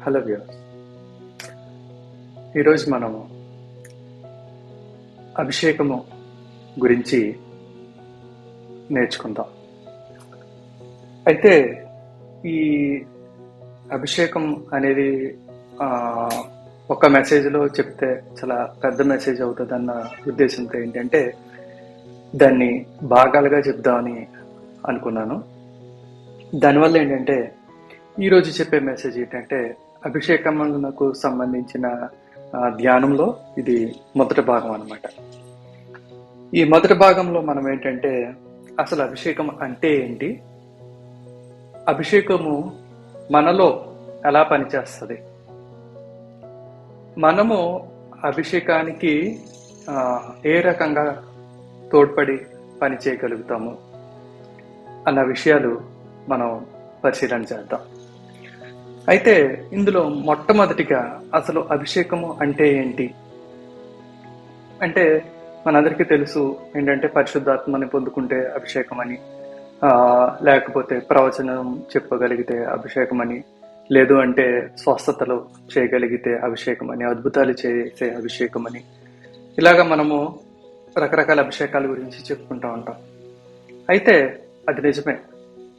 Hello viewers, ఈరోజు మనము అభిషేకము గురించి నేర్చుకుందాం. అయితే ఈ అభిషేకం అనేది ఒక మెసేజ్లో చెప్తే చాలా పెద్ద మెసేజ్ అవుతుందన్న ఉద్దేశంతో ఏంటంటే దాన్ని భాగాలుగా చెప్దామని అనుకున్నాను. దానివల్ల ఏంటంటే ఈరోజు చెప్పే మెసేజ్ ఏంటంటే అభిషేకమునకు సంబంధించిన ధ్యానంలో ఇది మొదటి భాగం అన్నమాట. ఈ మొదటి భాగంలో మనం ఏంటంటే అసలు అభిషేకం అంటే ఏంటి, అభిషేకము మనలో ఎలా పనిచేస్తుంది, మనము అభిషేకానికి ఏ రకంగా తోడ్పడి పని చేయగలుగుతాము అన్న విషయాలు మనం పరిశీలన చేద్దాం. అయితే ఇందులో మొట్టమొదటిగా అసలు అభిషేకము అంటే ఏంటి అంటే మనందరికీ తెలుసు ఏంటంటే పరిశుద్ధాత్మని పొందుకుంటే అభిషేకం అని, లేకపోతే ప్రవచనం చెప్పగలిగితే అభిషేకం అని, లేదు అంటే స్వస్థతలు చేయగలిగితే అభిషేకం అని, అద్భుతాలు చేసే అభిషేకం అని, ఇలాగా మనము రకరకాల అభిషేకాల గురించి చెప్పుకుంటూ ఉంటాం. అయితే అది నిజమే,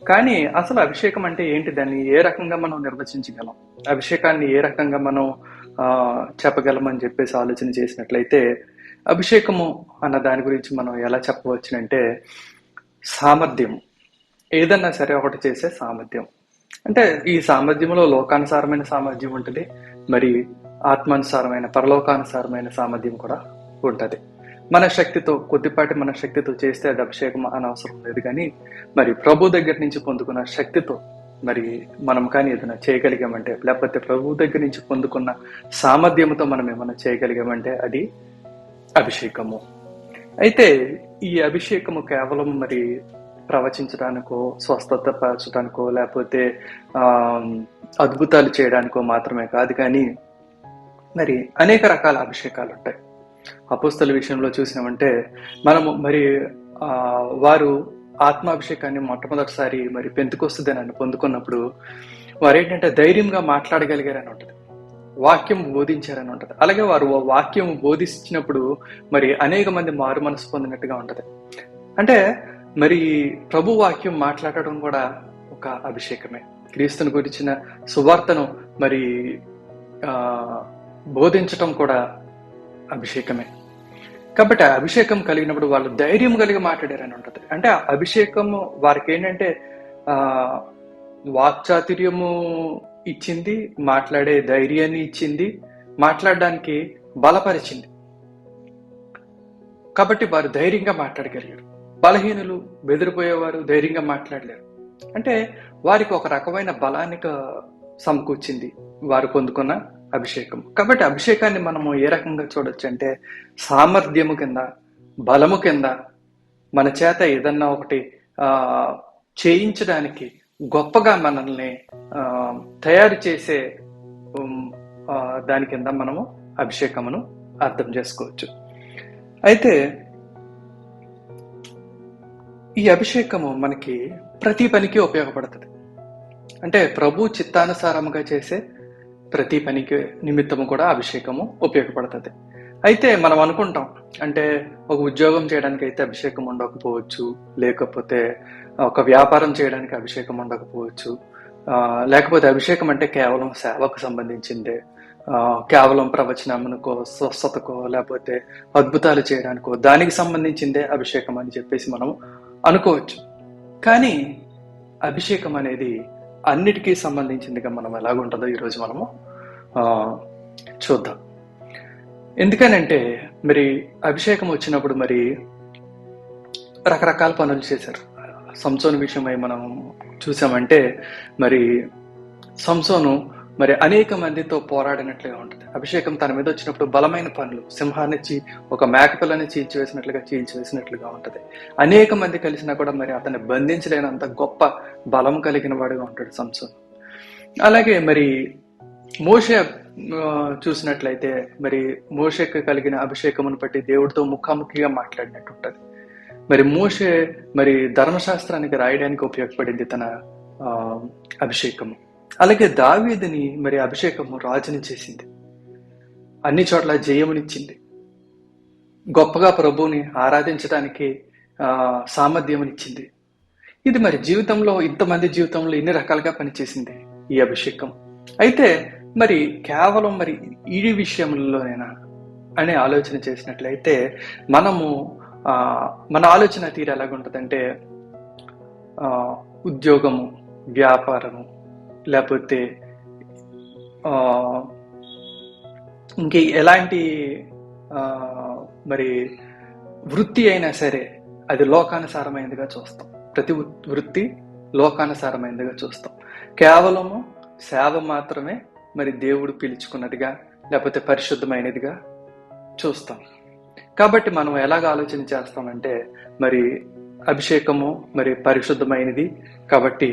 కానీ అసలు అభిషేకం అంటే ఏంటి, దాన్ని ఏ రకంగా మనం నిర్వచించగలం, అభిషేకాన్ని ఏ రకంగా మనం చెప్పగలమని చెప్పేసి ఆలోచన చేసినట్లయితే అభిషేకము అన్న దాని గురించి మనం ఎలా చెప్పవచ్చునంటే సామర్థ్యం, ఏదన్నా సరే ఒకటి చేసే సామర్థ్యం. అంటే ఈ సామర్థ్యంలో లోకానుసారమైన సామర్థ్యం ఉంటుంది, మరి ఆత్మానుసారమైన పరలోకానుసారమైన సామర్థ్యం కూడా ఉంటుంది. మన శక్తితో కొద్దిపాటి మన శక్తితో చేస్తే అది అభిషేకం అనవసరం లేదు, కానీ మరి ప్రభు దగ్గర నుంచి పొందుకున్న శక్తితో మరి మనం కానీ ఏదైనా చేయగలిగామంటే, లేకపోతే ప్రభు దగ్గర నుంచి పొందుకున్న సామర్థ్యంతో మనం ఏమైనా చేయగలిగామంటే అది అభిషేకము. అయితే ఈ అభిషేకము కేవలం మరి ప్రవచించడానికో, స్వస్థత పరచడానికో, లేకపోతే అద్భుతాలు చేయడానికో మాత్రమే కాదు, కానీ మరి అనేక రకాల అభిషేకాలు ఉంటాయి. అపోస్తల విషయంలో చూసినామంటే మనము మరి వారు ఆత్మాభిషేకాన్ని మొట్టమొదటిసారి మరి పెంతెకొస్తు దినాన్ని పొందుకున్నప్పుడు వారు ఏంటంటే ధైర్యంగా మాట్లాడగలిగారని ఉంటుంది, వాక్యం బోధించారని ఉంటుంది. అలాగే వారు వాక్యం బోధించినప్పుడు మరి అనేక మంది మారు మనసు పొందినట్టుగా ఉంటుంది. అంటే మరి ప్రభు వాక్యం మాట్లాడటం కూడా ఒక అభిషేకమే. క్రీస్తుని గురించిన సువార్తను మరి బోధించటం కూడా అభిషేకమే. కాబట్టి ఆ అభిషేకం కలిగినప్పుడు వాళ్ళు ధైర్యం కలిగి మాట్లాడారని ఉంటుంది. అంటే ఆ అభిషేకము వారికి ఏంటంటే వాక్చాతుర్యము ఇచ్చింది, మాట్లాడే ధైర్యాన్ని ఇచ్చింది, మాట్లాడడానికి బలపరిచింది. కాబట్టి వారు ధైర్యంగా మాట్లాడగలిగారు. బలహీనులు, బెదిరిపోయేవారు ధైర్యంగా మాట్లాడలేరు. అంటే వారికి ఒక రకమైన బలానికి సమకూర్చింది వారు పొందుకున్న అభిషేకం. కాబట్టి అభిషేకాన్ని మనము ఏ రకంగా చూడొచ్చు అంటే సామర్థ్యము కింద, బలము కింద, మన చేత ఏదన్నా ఒకటి చేయించడానికి గొప్పగా మనల్ని తయారు చేసే దాని కింద మనము అభిషేకమును అర్థం చేసుకోవచ్చు. అయితే ఈ అభిషేకము మనకి ప్రతి పనికి ఉపయోగపడుతుంది. అంటే ప్రభు చిత్తానుసారముగా చేసే ప్రతి పనికి నిమిత్తము కూడా అభిషేకము ఉపయోగపడుతుంది. అయితే మనం అనుకుంటాం అంటే ఒక ఉద్యోగం చేయడానికి అయితే అభిషేకం ఉండకపోవచ్చు, లేకపోతే ఒక వ్యాపారం చేయడానికి అభిషేకం ఉండకపోవచ్చు, లేకపోతే అభిషేకం అంటే కేవలం సేవకు సంబంధించిందే, కేవలం ప్రవచనమునకో, స్వస్థతకో, లేకపోతే అద్భుతాలు చేయడానికో దానికి సంబంధించిందే అభిషేకం అని చెప్పేసి మనం అనుకోవచ్చు. కానీ అభిషేకం అనేది అన్నిటికీ సంబంధించిందిగా మనం ఎలాగుంటుందో ఈరోజు మనము చూద్దాం. ఎందుకనంటే మరి అభిషేకం వచ్చినప్పుడు మరి రకరకాల పనులు చేశారు. సంసోను విషయమై మనం చూసామంటే మరి సంసోను మరి అనేక మందితో పోరాడినట్లుగా ఉంటుంది. అభిషేకం తన మీద వచ్చినప్పుడు బలమైన పనులు, సింహాన్ని ఒక మేకపిల్లని చీల్చివేసినట్లుగా ఉంటుంది. అనేక మంది కలిసినా కూడా మరి అతన్ని బంధించలేనంత గొప్ప బలం కలిగిన వాడుగా ఉంటాడు సంసోను. అలాగే మరి మోషే చూసినట్లయితే మరి మోషేకి కలిగిన అభిషేకమును బట్టి దేవుడితో ముఖాముఖిగా మాట్లాడినట్టు ఉంటుంది. మరి మోషే మరి ధర్మశాస్త్రానికి రాయడానికి ఉపయోగపడింది తన అభిషేకము. అలాగే దావీదుని మరి అభిషేకము రాజుని చేసింది, అన్ని చోట్ల జయమునిచ్చింది, గొప్పగా ప్రభువుని ఆరాధించడానికి సామర్థ్యమునిచ్చింది. ఇది మరి జీవితంలో, ఇంతమంది జీవితంలో ఎన్ని రకాలుగా పనిచేసింది ఈ అభిషేకం. అయితే మరి కేవలం మరి ఈ విషయంలోనేనా అనే ఆలోచన చేసినట్లయితే మనము మన ఆలోచన తీరు ఎలాగుంటుందంటే ఉద్యోగము, వ్యాపారము, లేకపోతే ఇంకే ఎలాంటి మరి వృత్తి అయినా సరే అది లోకానుసారమైనదిగా చూస్తాం. ప్రతి వృత్తి లోకానుసారమైనదిగా చూస్తాం. కేవలము సేవ మాత్రమే మరి దేవుడు పిలుచుకున్నదిగా, లేకపోతే పరిశుద్ధమైనదిగా చూస్తాం. కాబట్టి మనం ఎలాగ ఆలోచన చేస్తామంటే మరి అభిషేకము మరి పరిశుద్ధమైనది కాబట్టి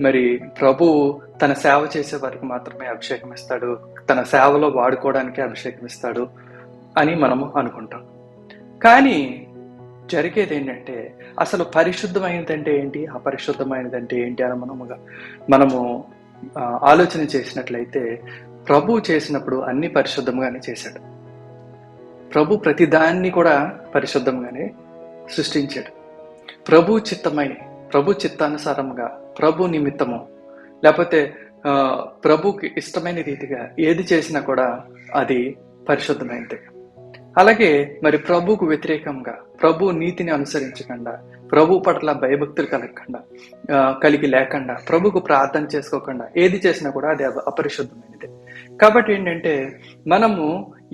మరి ప్రభువు తన సేవ చేసే వారికి మాత్రమే అభిషేకం ఇస్తాడు, తన సేవలో వాడుకోవడానికి అభిషేకం ఇస్తాడు అని మనము అనుకుంటాం. కానీ జరిగేది ఏంటంటే అసలు పరిశుద్ధమైనదంటే ఏంటి, అపరిశుద్ధమైనదంటే ఏంటి అని మనము ఆలోచన చేసినట్లయితే ప్రభు చేసినప్పుడు అన్ని పరిశుద్ధంగానే చేశాడు. ప్రభు ప్రతిదాన్ని కూడా పరిశుద్ధంగానే సృష్టించాడు. ప్రభు చిత్తానుసారంగా, ప్రభు నిమిత్తము, లేకపోతే ప్రభుకి ఇష్టమైన రీతిగా ఏది చేసినా కూడా అది పరిశుద్ధమైనది. అలాగే మరి ప్రభుకు వ్యతిరేకంగా, ప్రభు నీతిని అనుసరించకుండా, ప్రభు పట్ల భయభక్తులు కలిగి లేకుండా, ప్రభుకు ప్రార్థన చేసుకోకుండా ఏది చేసినా కూడా అది అపరిశుద్ధమైనది. కాబట్టి ఏంటంటే మనము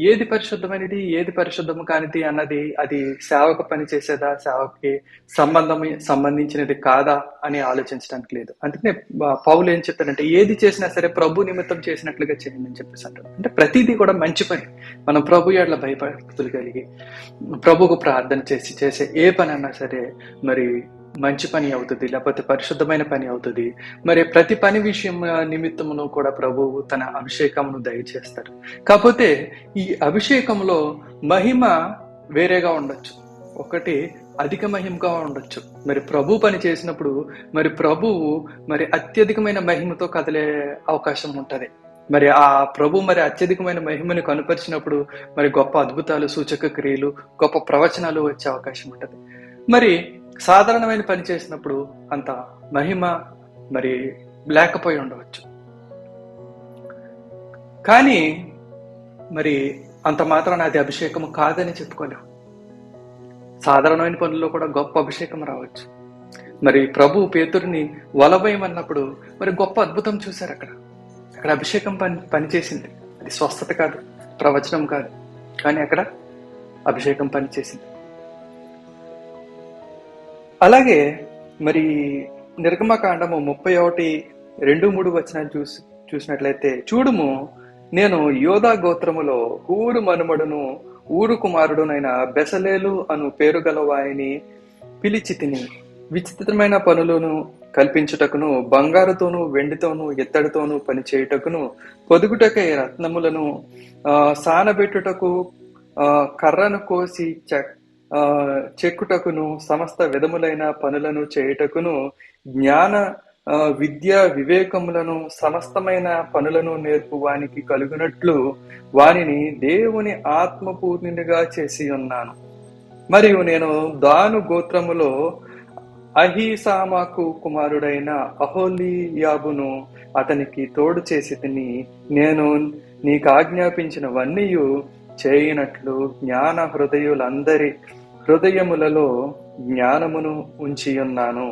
ఏది పరిశుద్ధమైనది, ఏది పరిశుద్ధము కానిది అన్నది అది సేవకు పని చేసేదా, సేవకి సంబంధించినది కాదా అని ఆలోచించడానికి లేదు. అందుకనే పౌలు ఏం చెప్తారంటే ఏది చేసినా సరే ప్రభు నిమిత్తం చేసినట్లుగా చేయండి అని చెప్పేసి అంటారు. అంటే ప్రతిదీ కూడా మంచి పని. మనం ప్రభు ఎడల భయభక్తులు కలిగి ప్రభుకు ప్రార్థన చేసే ఏ పని అన్నా సరే మరి మంచి పని అవుతుంది, లేకపోతే పరిశుద్ధమైన పని అవుతుంది. మరి ప్రతి పని విషయం నిమిత్తమును కూడా ప్రభువు తన అభిషేకమును దయచేస్తారు. కాకపోతే ఈ అభిషేకంలో మహిమ వేరేగా ఉండొచ్చు, ఒకటి అధిక మహిమగా ఉండొచ్చు. మరి ప్రభు పని చేసినప్పుడు మరి ప్రభువు మరి అత్యధికమైన మహిమతో కదిలే అవకాశం ఉంటది. మరి ఆ ప్రభు మరి అత్యధికమైన మహిమని కనుపరిచినప్పుడు మరి గొప్ప అద్భుతాలు, సూచక క్రియలు, గొప్ప ప్రవచనాలు వచ్చే అవకాశం ఉంటది. మరి సాధారణమైన పని చేసినప్పుడు అంత మహిమ మరి లేకపోయి ఉండవచ్చు. కానీ మరి అంత మాత్రాన అది అభిషేకము కాదని చెప్పుకోలేము. సాధారణమైన పనుల్లో కూడా గొప్ప అభిషేకం రావచ్చు. మరి ప్రభు పేతురుని వలవేయమన్నప్పుడు మరి గొప్ప అద్భుతం చూశారు. అక్కడ అభిషేకం పనిచేసింది. అది స్వస్థత కాదు, ప్రవచనం కాదు, కానీ అక్కడ అభిషేకం పనిచేసింది. అలాగే మరి నిర్గమకాండము 31:2-3 వచనాలు చూసినట్లయితే, చూడుము నేను యోధా గోత్రములో హూరు మనుమడును ఊరు కుమారుడునైన బెసలేలు అను పేరు గల వారిని పిలిచి తిని విచిత్రమైన పనులను కల్పించుటకును, బంగారుతోను వెండితోను ఎత్తడితోను పనిచేయుటకును, పొదుగుటకై రత్నములను సానబెట్టుటకు, కర్రను కోసి చెక్కుటకును, సమస్త విధములైన పనులను చేయుటకును, జ్ఞాన విద్య వివేకములను సమస్తమైన పనులను నేర్పు వానికి కలుగునట్లు వానిని దేవుని ఆత్మపూర్ణునిగా చేసి ఉన్నాను. మరియు నేను దాను గోత్రములో అహీసామాకు కుమారుడైన అహోలీయాబును అతనికి తోడు చేసి తిని, నేను నీకు ఆజ్ఞాపించినవన్నీ చేయనట్లు జ్ఞాన హృదయులందరి హృదయములలో జ్ఞానమును ఉంచి ఉన్నాను.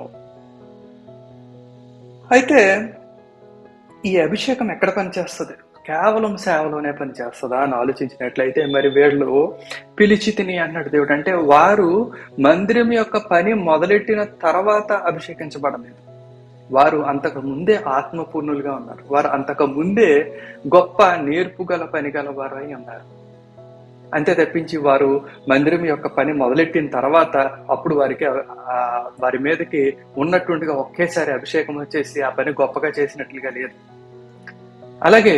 అయితే ఈ అభిషేకం ఎక్కడ పనిచేస్తుంది? కేవలం సేవలోనే పనిచేస్తుందా అని ఆలోచించినట్లయితే మరి వీళ్ళు పిలిచి తిని అన్నాడు దేవుడు. అంటే వారు మందిరం యొక్క పని మొదలెట్టిన తర్వాత అభిషేకించబడలేదు. వారు అంతకు ముందే ఆత్మపూర్ణులుగా ఉన్నారు. వారు అంతకు ముందే గొప్ప నేర్పుగల పని గల వారు అయి ఉన్నారు. అంతే తప్పించి వారు మందిరం యొక్క పని మొదలెట్టిన తర్వాత అప్పుడు వారి మీదకి ఉన్నట్టుండిగా ఒకేసారి అభిషేకం వచ్చేసి ఆ పని గొప్పగా చేసినట్లుగా లేదు. అలాగే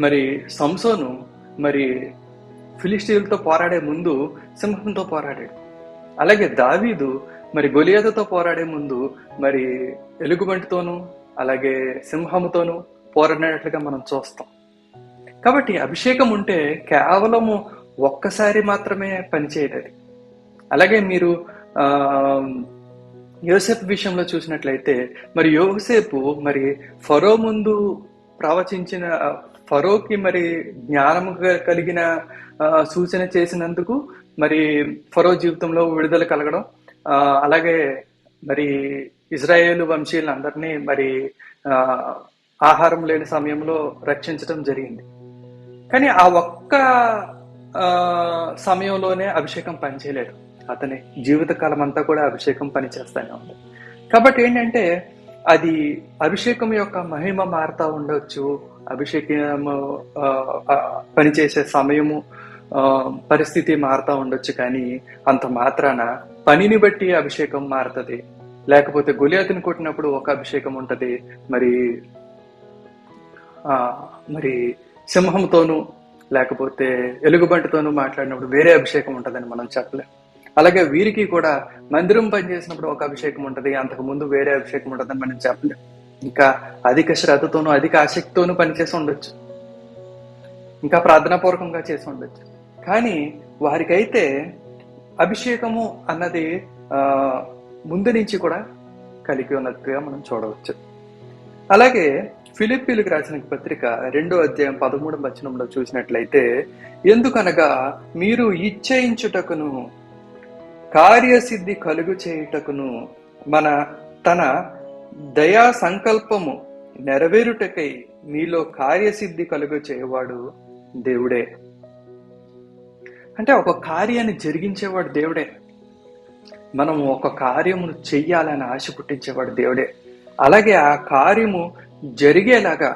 మరి సంసోను మరి ఫిలిష్తీయులతో పోరాడే ముందు సింహంతో పోరాడాడు. అలాగే దావీదు మరి గొలియాతుతో పోరాడే ముందు మరి ఎలుగుబంటితోనూ అలాగే సింహముతోనూ పోరాడినట్లుగా మనం చూస్తాం. కాబట్టి అభిషేకం ఉంటే కేవలము ఒక్కసారి మాత్రమే పనిచేయలేదు. అలాగే మీరు యోసేపు విషయంలో చూసినట్లయితే మరి యోసేపు మరి ఫరో ముందు ప్రవచించిన ఫరోకి మరి జ్ఞానము కలిగిన సూచన చేసినందుకు మరి ఫరో జీవితంలో విడుదల కలగడం, అలాగే మరి ఇజ్రాయేలు వంశీయులందరినీ మరి ఆహారం లేని సమయంలో రక్షించడం జరిగింది. కానీ ఆ ఒక్క సమయంలోనే అభిషేకం పనిచేయలేదు. అతని జీవితకాలం అంతా కూడా అభిషేకం పనిచేస్తూనే ఉంది. కాబట్టి ఏంటంటే అది అభిషేకం యొక్క మహిమ మారుతా ఉండొచ్చు, అభిషేకము పనిచేసే సమయము పరిస్థితి మారుతా ఉండొచ్చు, కానీ అంత మాత్రాన పనిని బట్టి అభిషేకం మారుతుంది. లేకపోతే గొలియాతుని కొట్టినప్పుడు ఒక అభిషేకం ఉంటుంది, మరి సింహంతోనూ లేకపోతే ఎలుగుబంటితోనూ మాట్లాడినప్పుడు వేరే అభిషేకం ఉంటుందని మనం చెప్పలేం. అలాగే వీరికి కూడా మందిరం పనిచేసినప్పుడు ఒక అభిషేకం ఉంటుంది, అంతకు ముందు వేరే అభిషేకం ఉంటుందని మనం చెప్పలేం. ఇంకా అధిక శ్రద్ధతోనూ అధిక ఆసక్తితోనూ పనిచేసి ఉండొచ్చు, ఇంకా ప్రార్థనాపూర్వకంగా చేసి ఉండొచ్చు. కానీ వారికైతే అభిషేకము అన్నది ముందు నుంచి కూడా కలిగి ఉన్నట్టుగా మనం చూడవచ్చు. అలాగే ఫిలిప్పీలకు రాసిన పత్రిక 2వ అధ్యాయం 13వ వచనంలో చూసినట్లయితే, ఎందుకనగా మీరు ఇచ్చయించుటకును కార్యసిద్ధి కలుగు చేయుటకును తన దయా సంకల్పము నెరవేరుటకై మీలో కార్యసిద్ధి కలుగు చేయవాడు దేవుడే. అంటే ఒక కార్యాన్ని జరిగించేవాడు దేవుడే. మనం ఒక కార్యమును చెయ్యాలని ఆశ పుట్టించేవాడు దేవుడే. అలాగే ఆ కార్యము జరిగేలాగా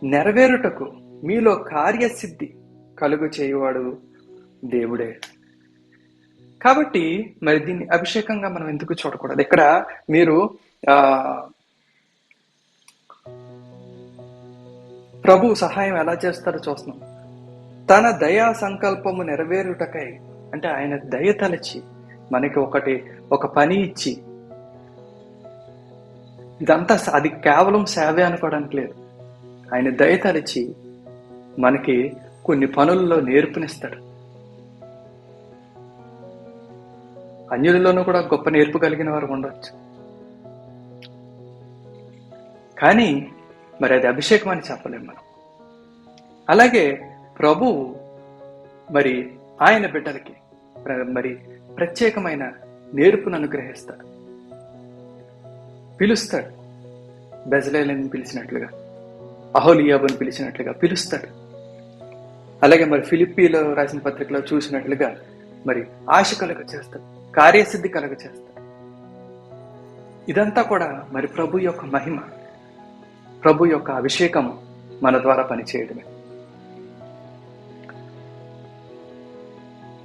నెరవేరుటకు మీలో కార్యసిద్ధి కలుగు చేయవాడు దేవుడే. కాబట్టి మరి దీన్ని అభిషేకంగా మనం ఎందుకు చూడకూడదు? ఇక్కడ మీరు ప్రభు సహాయం ఎలా చేస్తారో చూస్తున్నాం. తన దయా సంకల్పము నెరవేరుటకై, అంటే ఆయన దయ తలచి మనకి ఒక పని ఇచ్చి, ఇదంతా అది కేవలం సేవే అనుకోవడానికి లేదు. ఆయన దయ తలచి మనకి కొన్ని పనుల్లో నేర్పునిస్తాడు. అన్యులలోనూ కూడా గొప్ప నేర్పు కలిగిన వారు ఉండవచ్చు, కానీ మరి అది అభిషేకం అని చెప్పలేము మనం. అలాగే ప్రభువు మరి ఆయన బిడ్డలకి మరి ప్రత్యేకమైన నేర్పును అనుగ్రహిస్తాడు, పిలుస్తాడు. బెజలేలను పిలిచినట్లుగా, అహోలియాబుని పిలిచినట్లుగా పిలుస్తాడు. అలాగే మరి ఫిలిప్పీలో రాసిన పత్రికలో చూసినట్లుగా మరి ఆశ కలుగ చేస్తాడు, కార్యసిద్ధి కలుగ చేస్తాడు. ఇదంతా కూడా మరి ప్రభు యొక్క మహిమ, ప్రభు యొక్క అభిషేకం మన ద్వారా పనిచేయడమే.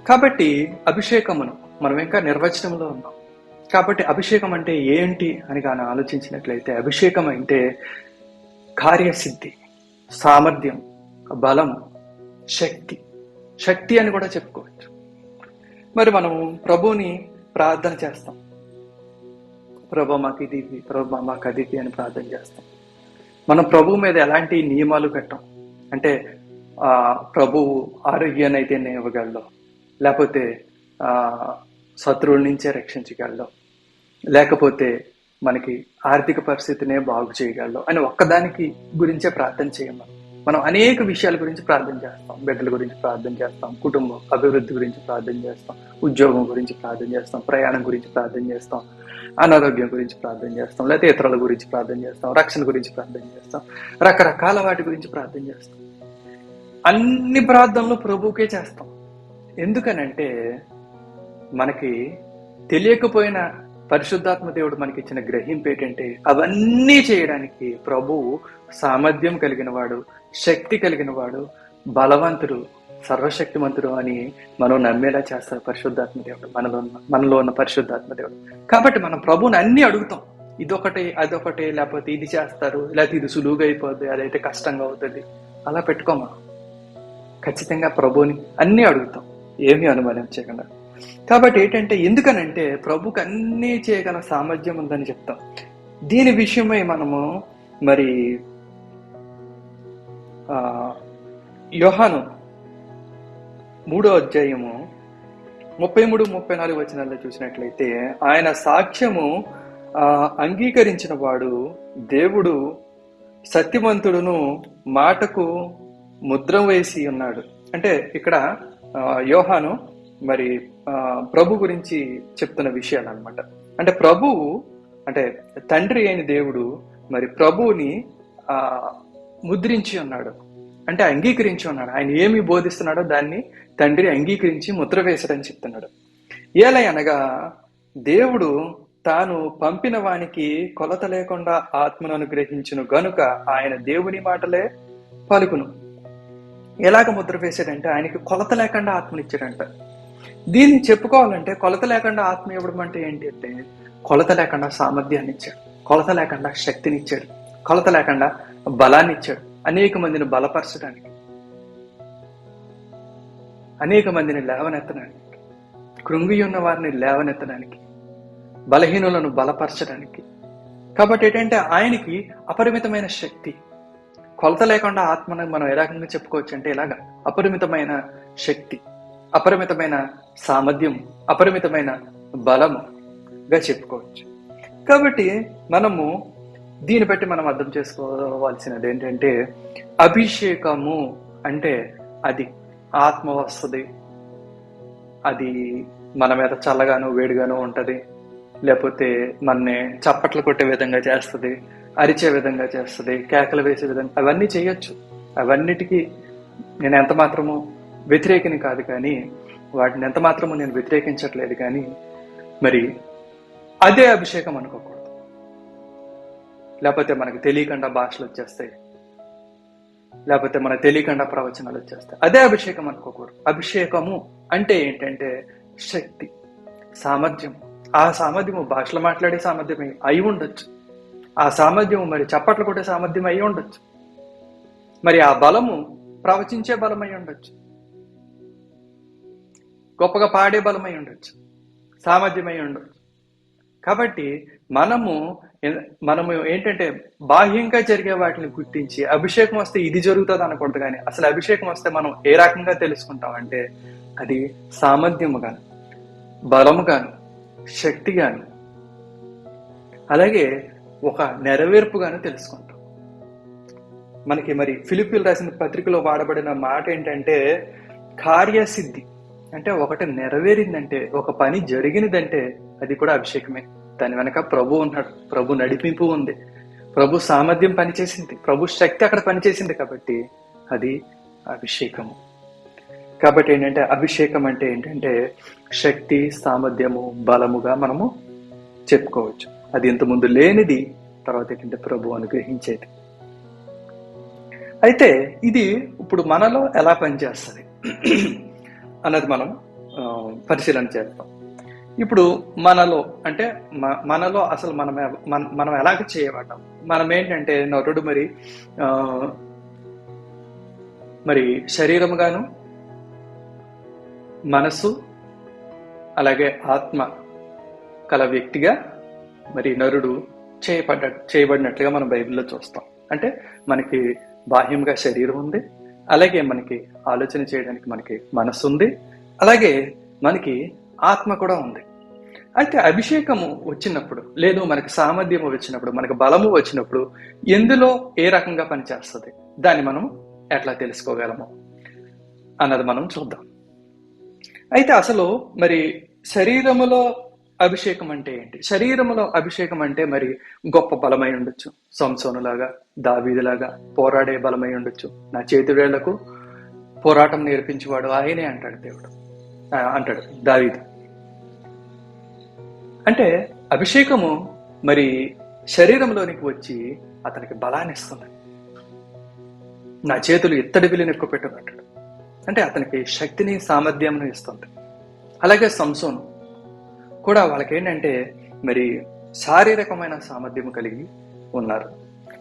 కాబట్టి అభిషేకమును మనం ఇంకా నిర్వచనంలో ఉన్నాం. కాబట్టి అభిషేకం అంటే ఏంటి అని కానీ ఆలోచించినట్లయితే, అభిషేకం అంటే కార్యసిద్ధి, సామర్థ్యం, బలం, శక్తి అని కూడా చెప్పుకోవచ్చు. మరి మనం ప్రభుని ప్రార్థన చేస్తాం, ప్రభు మాకు ఇది, ప్రభు మాకు అది అని ప్రార్థన చేస్తాం. మనం ప్రభు మీద ఎలాంటి నియమాలు పెట్టాం అంటే ప్రభువు ఆరోగ్యాన్ని అయితే ఇవ్వగలడు, లేకపోతే శత్రువుల నుంచే రక్షించగలడు, లేకపోతే మనకి ఆర్థిక పరిస్థితినే బాగు చేయగలడు అని ఒక్కదానికి గురించే ప్రార్థన చేయము. మనం అనేక విషయాల గురించి ప్రార్థన చేస్తాం. బిడ్డల గురించి ప్రార్థన చేస్తాం, కుటుంబం అభివృద్ధి గురించి ప్రార్థన చేస్తాం, ఉద్యోగం గురించి ప్రార్థన చేస్తాం, ప్రయాణం గురించి ప్రార్థన చేస్తాం, అనారోగ్యం గురించి ప్రార్థన చేస్తాం, లేకపోతే ఇతరుల గురించి ప్రార్థన చేస్తాం, రక్షణ గురించి ప్రార్థన చేస్తాం, రకరకాల వాటి గురించి ప్రార్థన చేస్తాం. అన్ని ప్రార్థనలు ప్రభువుకే చేస్తాం. ఎందుకనంటే మనకి తెలియకపోయిన పరిశుద్ధాత్మ దేవుడు మనకి ఇచ్చిన గ్రహింపు ఏంటంటే, అవన్నీ చేయడానికి ప్రభువు సామర్థ్యం కలిగిన వాడు, శక్తి కలిగిన వాడు, బలవంతుడు, సర్వశక్తిమంతుడు అని మనం నమ్మేలా చేస్తారు పరిశుద్ధాత్మ దేవుడు, మనలో ఉన్న పరిశుద్ధాత్మ దేవుడు. కాబట్టి మనం ప్రభువుని అన్ని అడుగుతాం, ఇదొకటి అదొకటి, లేకపోతే ఇది చేస్తారు, లేకపోతే ఇది సులువుగా అయిపోద్ది, అదైతే కష్టంగా అవుతుంది, అలా పెట్టుకోమా. ఖచ్చితంగా ప్రభువుని అన్ని అడుగుతాం, ఏమీ అనుమానించకుండా. కాబట్టి ఏంటంటే, ఎందుకనంటే ప్రభుకి అన్నీ చేయగల సామర్థ్యం ఉందని చెప్తాం. దీని విషయమై మనము మరి యోహాను 3వ అధ్యాయము 33-34 వచనాల్లో చూసినట్లయితే ఆయన సాక్ష్యము అంగీకరించిన వాడు దేవుడు సత్యవంతుడును మాటకు ముద్ర వేసి ఉన్నాడు. అంటే ఇక్కడ యోహాను మరి ప్రభు గురించి చెప్తున్న విషయాలు అనమాట. అంటే ప్రభువు అంటే తండ్రి అయిన దేవుడు మరి ప్రభువుని ముద్రించి ఉన్నాడు, అంటే అంగీకరించి ఉన్నాడు. ఆయన ఏమి బోధిస్తున్నాడో దాన్ని తండ్రి అంగీకరించి ముద్ర వేశాడని చెప్తున్నాడు. ఎలా అనగా దేవుడు తాను పంపిన వానికి కొలత లేకుండా ఆత్మను అనుగ్రహించును గనుక ఆయన దేవుని మాటలే పలుకును. ఎలాగ ముద్ర వేశాడంటే ఆయనకి కొలత లేకుండా ఆత్మనిచ్చాడంట. దీన్ని చెప్పుకోవాలంటే కొలత లేకుండా ఆత్మ ఇవ్వడం అంటే ఏంటి అంటే కొలత లేకుండా సామర్థ్యాన్ని ఇచ్చాడు, కొలత లేకుండా శక్తినిచ్చాడు, కొలత లేకుండా బలాన్ని ఇచ్చాడు. అనేక మందిని బలపరచడానికి, అనేక మందిని లేవనెత్తడానికి, కృంగి ఉన్న వారిని లేవనెత్తడానికి, బలహీనులను బలపరచడానికి. కాబట్టి ఏంటంటే ఆయనకి అపరిమితమైన శక్తి, కొలత లేకుండా ఆత్మను మనం ఏ రకంగా చెప్పుకోవచ్చు అంటే ఇలాగా అపరిమితమైన శక్తి, అపరిమితమైన సామర్థ్యం, అపరిమితమైన బలముగా చెప్పుకోవచ్చు. కాబట్టి మనము దీన్ని బట్టి మనం అర్థం చేసుకోవాల్సినది ఏంటంటే అభిషేకము అంటే అది ఆత్మ వస్తుంది, అది మన మీద చల్లగాను వేడిగాను ఉంటుంది, లేకపోతే మనని చప్పట్లు కొట్టే విధంగా చేస్తుంది, అరిచే విధంగా చేస్తుంది, కేకలు వేసే విధంగా అవన్నీ చేయొచ్చు. అవన్నిటికీ నేను ఎంత మాత్రము వ్యతిరేకిని కాదు, కానీ వాటిని ఎంత మాత్రము నేను వ్యతిరేకించట్లేదు. కానీ మరి అదే అభిషేకం అనుకోకూడదు. లేకపోతే మనకు తెలియకుండా భాషలు వచ్చేస్తాయి, లేకపోతే మనకు తెలియకుండా ప్రవచనాలు వచ్చేస్తాయి. అదే అభిషేకం అనుకోకూడదు. అభిషేకము అంటే ఏంటంటే శక్తి, సామర్థ్యం. ఆ సామర్థ్యము భాషలు మాట్లాడే సామర్థ్యం అయి ఉండొచ్చు, ఆ సామర్థ్యము మరి చప్పట్లు కొట్టే సామర్థ్యం అయి ఉండొచ్చు, మరి ఆ బలము ప్రవచించే బలమై ఉండొచ్చు, గొప్పగా పాడే బలమై ఉండొచ్చు, సామర్థ్యమై ఉండొచ్చు. కాబట్టి మనము ఏంటంటే బాహ్యంగా జరిగే వాటిని గుర్తించి అభిషేకం వస్తే ఇది జరుగుతుంది అనకూడదు. కానీ అసలు అభిషేకం వస్తే మనం ఏ రకంగా తెలుసుకుంటామంటే అది సామర్థ్యము గాను, బలము గాను, శక్తి గాను, అలాగే ఒక నెరవేర్పుగాను తెలుసుకుంటాం. మనకి మరి ఫిలిప్పీలు రాసిన పత్రికలో వాడబడిన మాట ఏంటంటే కార్యసిద్ధి. అంటే ఒకటి నెరవేరిందంటే, ఒక పని జరిగినదంటే అది కూడా అభిషేకమే. దాని వెనక ప్రభు ఉన్నాడు, ప్రభు నడిపింపు ఉంది, ప్రభు సామర్థ్యం పనిచేసింది, ప్రభు శక్తి అక్కడ పనిచేసింది. కాబట్టి అది అభిషేకము. కాబట్టి ఏంటంటే అభిషేకం అంటే ఏంటంటే శక్తి, సామర్థ్యము, బలముగా మనము చెప్పుకోవచ్చు. అది ఇంతకుముందు లేనిది, తర్వాత ఏంటంటే ప్రభు అనుగ్రహించేది. అయితే ఇది ఇప్పుడు మనలో ఎలా పనిచేస్తుంది అన్నది మనం పరిశీలన చేస్తాం. ఇప్పుడు మనలో అంటే మనలో అసలు మనం ఎలాగ చేయబడ్డాం? మనం ఏంటంటే నరుడు మరి శరీరముగాను, మనస్సు, అలాగే ఆత్మ కల వ్యక్తిగా మరి నరుడు చేయబడినట్లుగా మనం బైబిల్లో చూస్తాం. అంటే మనకి బాహ్యంగా శరీరం ఉంది, అలాగే మనకి ఆలోచన చేయడానికి మనకి మనస్సు ఉంది, అలాగే మనకి ఆత్మ కూడా ఉంది. అయితే అభిషేకము వచ్చినప్పుడు, లేదు మనకి సామర్థ్యము వచ్చినప్పుడు, మనకి బలము వచ్చినప్పుడు ఎందులో ఏ రకంగా పనిచేస్తుంది, దాన్ని మనం ఎట్లా తెలుసుకోగలము అన్నది మనం చూద్దాం. అయితే అసలు మరి శరీరములో అభిషేకం అంటే ఏంటి? శరీరములో అభిషేకం అంటే మరి గొప్ప బలమై ఉండొచ్చు, సంసోనులాగా, దావీదులాగా పోరాడే బలమై ఉండొచ్చు. నా చేతివేళ్లకు పోరాటం నేర్పించేవాడు ఆయనే అంటాడు దావీదు. అంటే అభిషేకము మరి శరీరంలోనికి వచ్చి అతనికి బలాన్ని ఇస్తుంది. నా చేతులు ఇత్తడి విలువను ఎక్కువ పెట్టమంటాడు, అంటే అతనికి శక్తిని, సామర్థ్యంను ఇస్తుంది. అలాగే సంసోను కూడా వాళ్ళకి ఏంటంటే మరి శారీరకమైన సామర్థ్యము కలిగి ఉన్నారు.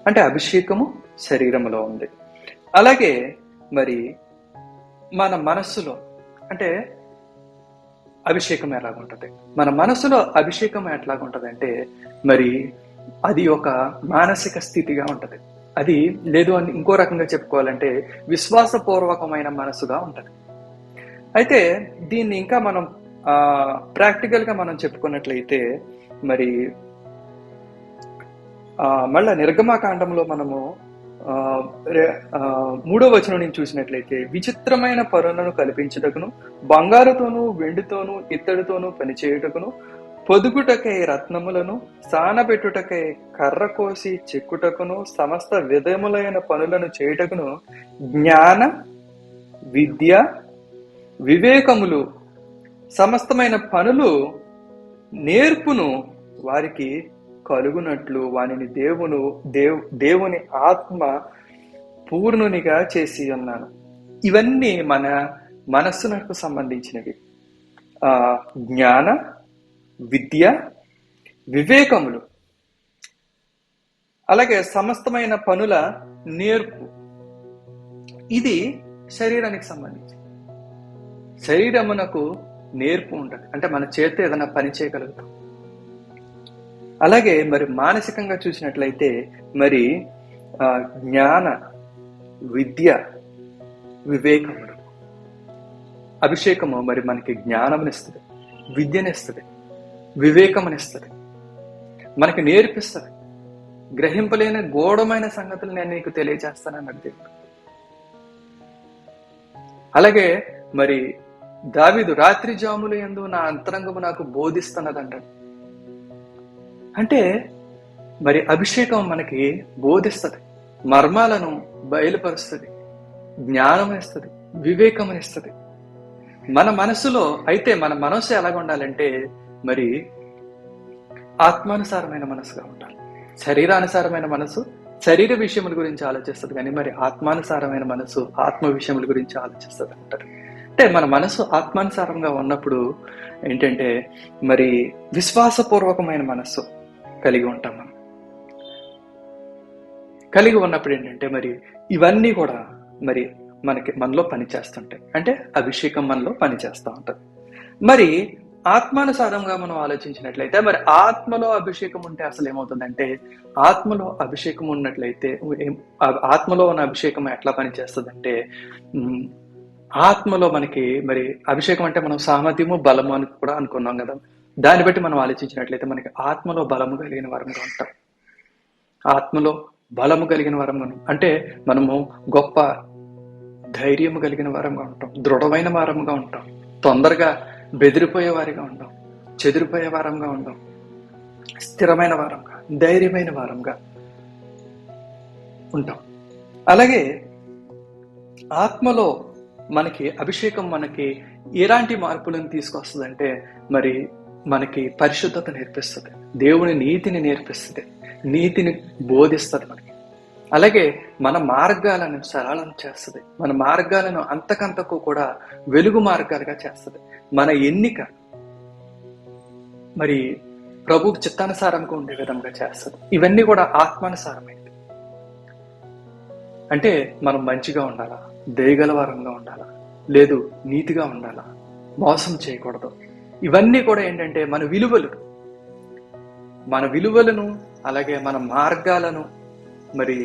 అంటే అభిషేకము శరీరంలో ఉంది. అలాగే మరి మన మనస్సులో అంటే అభిషేకం ఎలాగుంటుంది? మన మనసులో అభిషేకం ఎట్లాగుంటుంది అంటే మరి అది ఒక మానసిక స్థితిగా ఉంటది. అది లేదు అని ఇంకో రకంగా చెప్పుకోవాలంటే విశ్వాసపూర్వకమైన మనసుగా ఉంటది. అయితే దీన్ని ఇంకా మనం ప్రాక్టికల్ గా మనం చెప్పుకున్నట్లయితే మరి మళ్ళా నిర్గమాకాండంలో మనము 3వ వచనం నుంచి చూసినట్లయితే విచిత్రమైన పనులను కల్పించుటకును, బంగారుతోనూ వెండితోనూ ఇత్తడితోనూ పనిచేయుటకును, పొదుగుటకై రత్నములను, సానబెట్టుటకై కర్ర కోసి చెక్కుటకును, సమస్త విధములైన పనులను చేయుటకును జ్ఞాన, విద్య, వివేకములు, సమస్తమైన పనులు నేర్పును వారికి కలుగునట్లు వానిని దేవుని ఆత్మ పూర్ణునిగా చేసి ఉన్నాను. ఇవన్నీ మన మనస్సునకు సంబంధించినవి. జ్ఞాన, విద్య, వివేకములు, అలాగే సమస్తమైన పనుల నేర్పు. ఇది శరీరానికి సంబంధించి. శరీరమునకు నేర్పు ఉంటుంది, అంటే మన చేతితో ఏదైనా పని చేయగలుగుతాం. అలాగే మరి మానసికంగా చూసినట్లయితే మరి జ్ఞాన, విద్య, వివేకములు. అభిషేకము మరి మనకి జ్ఞానమునిస్తుంది, విద్యనిస్తుంది, వివేకమునిస్తుంది, మనకి నేర్పిస్తుంది. గ్రహింపలేని గూఢమైన సంగతులు నేను నీకు తెలియజేస్తానన్నాడు దేవుడు. అలాగే మరి దావీదు రాత్రి జాముల యందు నా అంతరంగము నాకు బోధిస్తున్నదంటాడు. అంటే మరి అభిషేకం మనకి బోధిస్తుంది, మర్మాలను బయలుపరుస్తుంది, జ్ఞానం ఇస్తుంది, వివేకం ఇస్తుంది. మన మనసులో అయితే మన మనసు ఎలాగ ఉండాలంటే మరి ఆత్మానుసారమైన మనసుగా ఉండాలి. శరీరానుసారమైన మనసు శరీర విషయముల గురించి ఆలోచిస్తుంది, కానీ మరి ఆత్మానుసారమైన మనసు ఆత్మ విషయముల గురించి ఆలోచిస్తుంది అంటారు. అంటే మన మనసు ఆత్మానుసారంగా ఉన్నప్పుడు ఏంటంటే మరి విశ్వాసపూర్వకమైన మనస్సు కలిగి ఉంటాం. మనం కలిగి ఉన్నప్పుడు ఏంటంటే మరి ఇవన్నీ కూడా మరి మనలో పనిచేస్తుంటాయి. అంటే అభిషేకం మనలో పనిచేస్తూ ఉంటుంది. మరి ఆత్మానుసారంగా మనం ఆలోచించినట్లయితే మరి ఆత్మలో అభిషేకం ఉంటే అసలు ఏమవుతుందంటే, ఆత్మలో అభిషేకం ఉన్నట్లయితే ఆత్మలో ఉన్న అభిషేకం ఎట్లా పనిచేస్తుందంటే, ఆత్మలో మనకి మరి అభిషేకం అంటే మనం సామర్థ్యము, బలము అని కూడా అనుకున్నాం కదా. దాన్ని బట్టి మనం ఆలోచించినట్లయితే మనకి ఆత్మలో బలము కలిగిన వరంగా ఉంటాం. ఆత్మలో బలము కలిగిన వరం అంటే మనము గొప్ప ధైర్యము కలిగిన వరంగా ఉంటాం, దృఢమైన వారంగా ఉంటాం, తొందరగా బెదిరిపోయే వారిగా ఉంటాం, చెదిరిపోయే వారంగా ఉంటాం, స్థిరమైన వారంగా, ధైర్యమైన వారంగా ఉంటాం. అలాగే ఆత్మలో మనకి అభిషేకం మనకి ఎలాంటి మార్పులను తీసుకొస్తుందంటే మరి మనకి పరిశుద్ధత నేర్పిస్తుంది, దేవుని నీతిని నేర్పిస్తుంది, నీతిని బోధిస్తుంది మనకి. అలాగే మన మార్గాలను సరళం చేస్తుంది, మన మార్గాలను అంతకంతకు కూడా వెలుగు మార్గాలుగా చేస్తుంది. మన ఎన్నిక మరి ప్రభు చిత్తానుసారంగా ఉండే విధంగా చేస్తుంది. ఇవన్నీ కూడా ఆత్మానుసారమైనవి. అంటే మనం మంచిగా ఉండాలా, దయగలవారంగా ఉండాలా, లేదు నీతిగా ఉండాలా, మోసం చేయకూడదు. ఇవన్నీ కూడా ఏంటంటే మన విలువలను అలాగే మన మార్గాలను మరి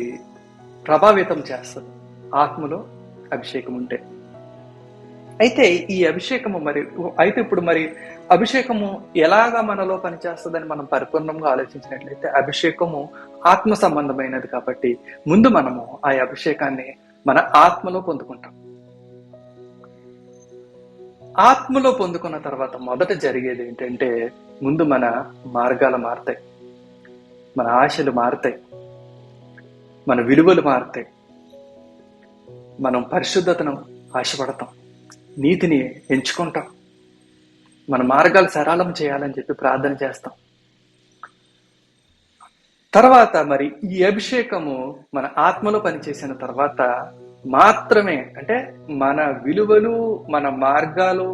ప్రభావితం చేస్తుంది ఆత్మలో అభిషేకం ఉంటే. అయితే ఈ అభిషేకము ఇప్పుడు అభిషేకము ఎలాగా మనలో పనిచేస్తుందని మనం పరిపూర్ణంగా ఆలోచించినట్లయితే అభిషేకము ఆత్మ సంబంధమైనది కాబట్టి ముందు మనము ఆ అభిషేకాన్ని మన ఆత్మలో పొందుకుంటాం. ఆత్మలో పొందుకున్న తర్వాత మొదట జరిగేది ఏంటంటే ముందు మన మార్గాలు మారుతాయి, మన ఆశలు మారుతాయి, మన విలువలు మారుతాయి, మనం పరిశుద్ధతను ఆశపడతాం, నీతిని ఎంచుకుంటాం, మన మార్గాలు సరళం చేయాలని చెప్పి ప్రార్థన చేస్తాం. తర్వాత మరి ఈ అభిషేకము మన ఆత్మలో పనిచేసిన తర్వాత మాత్రమే, అంటే మన విలువలు, మన మార్గాలు,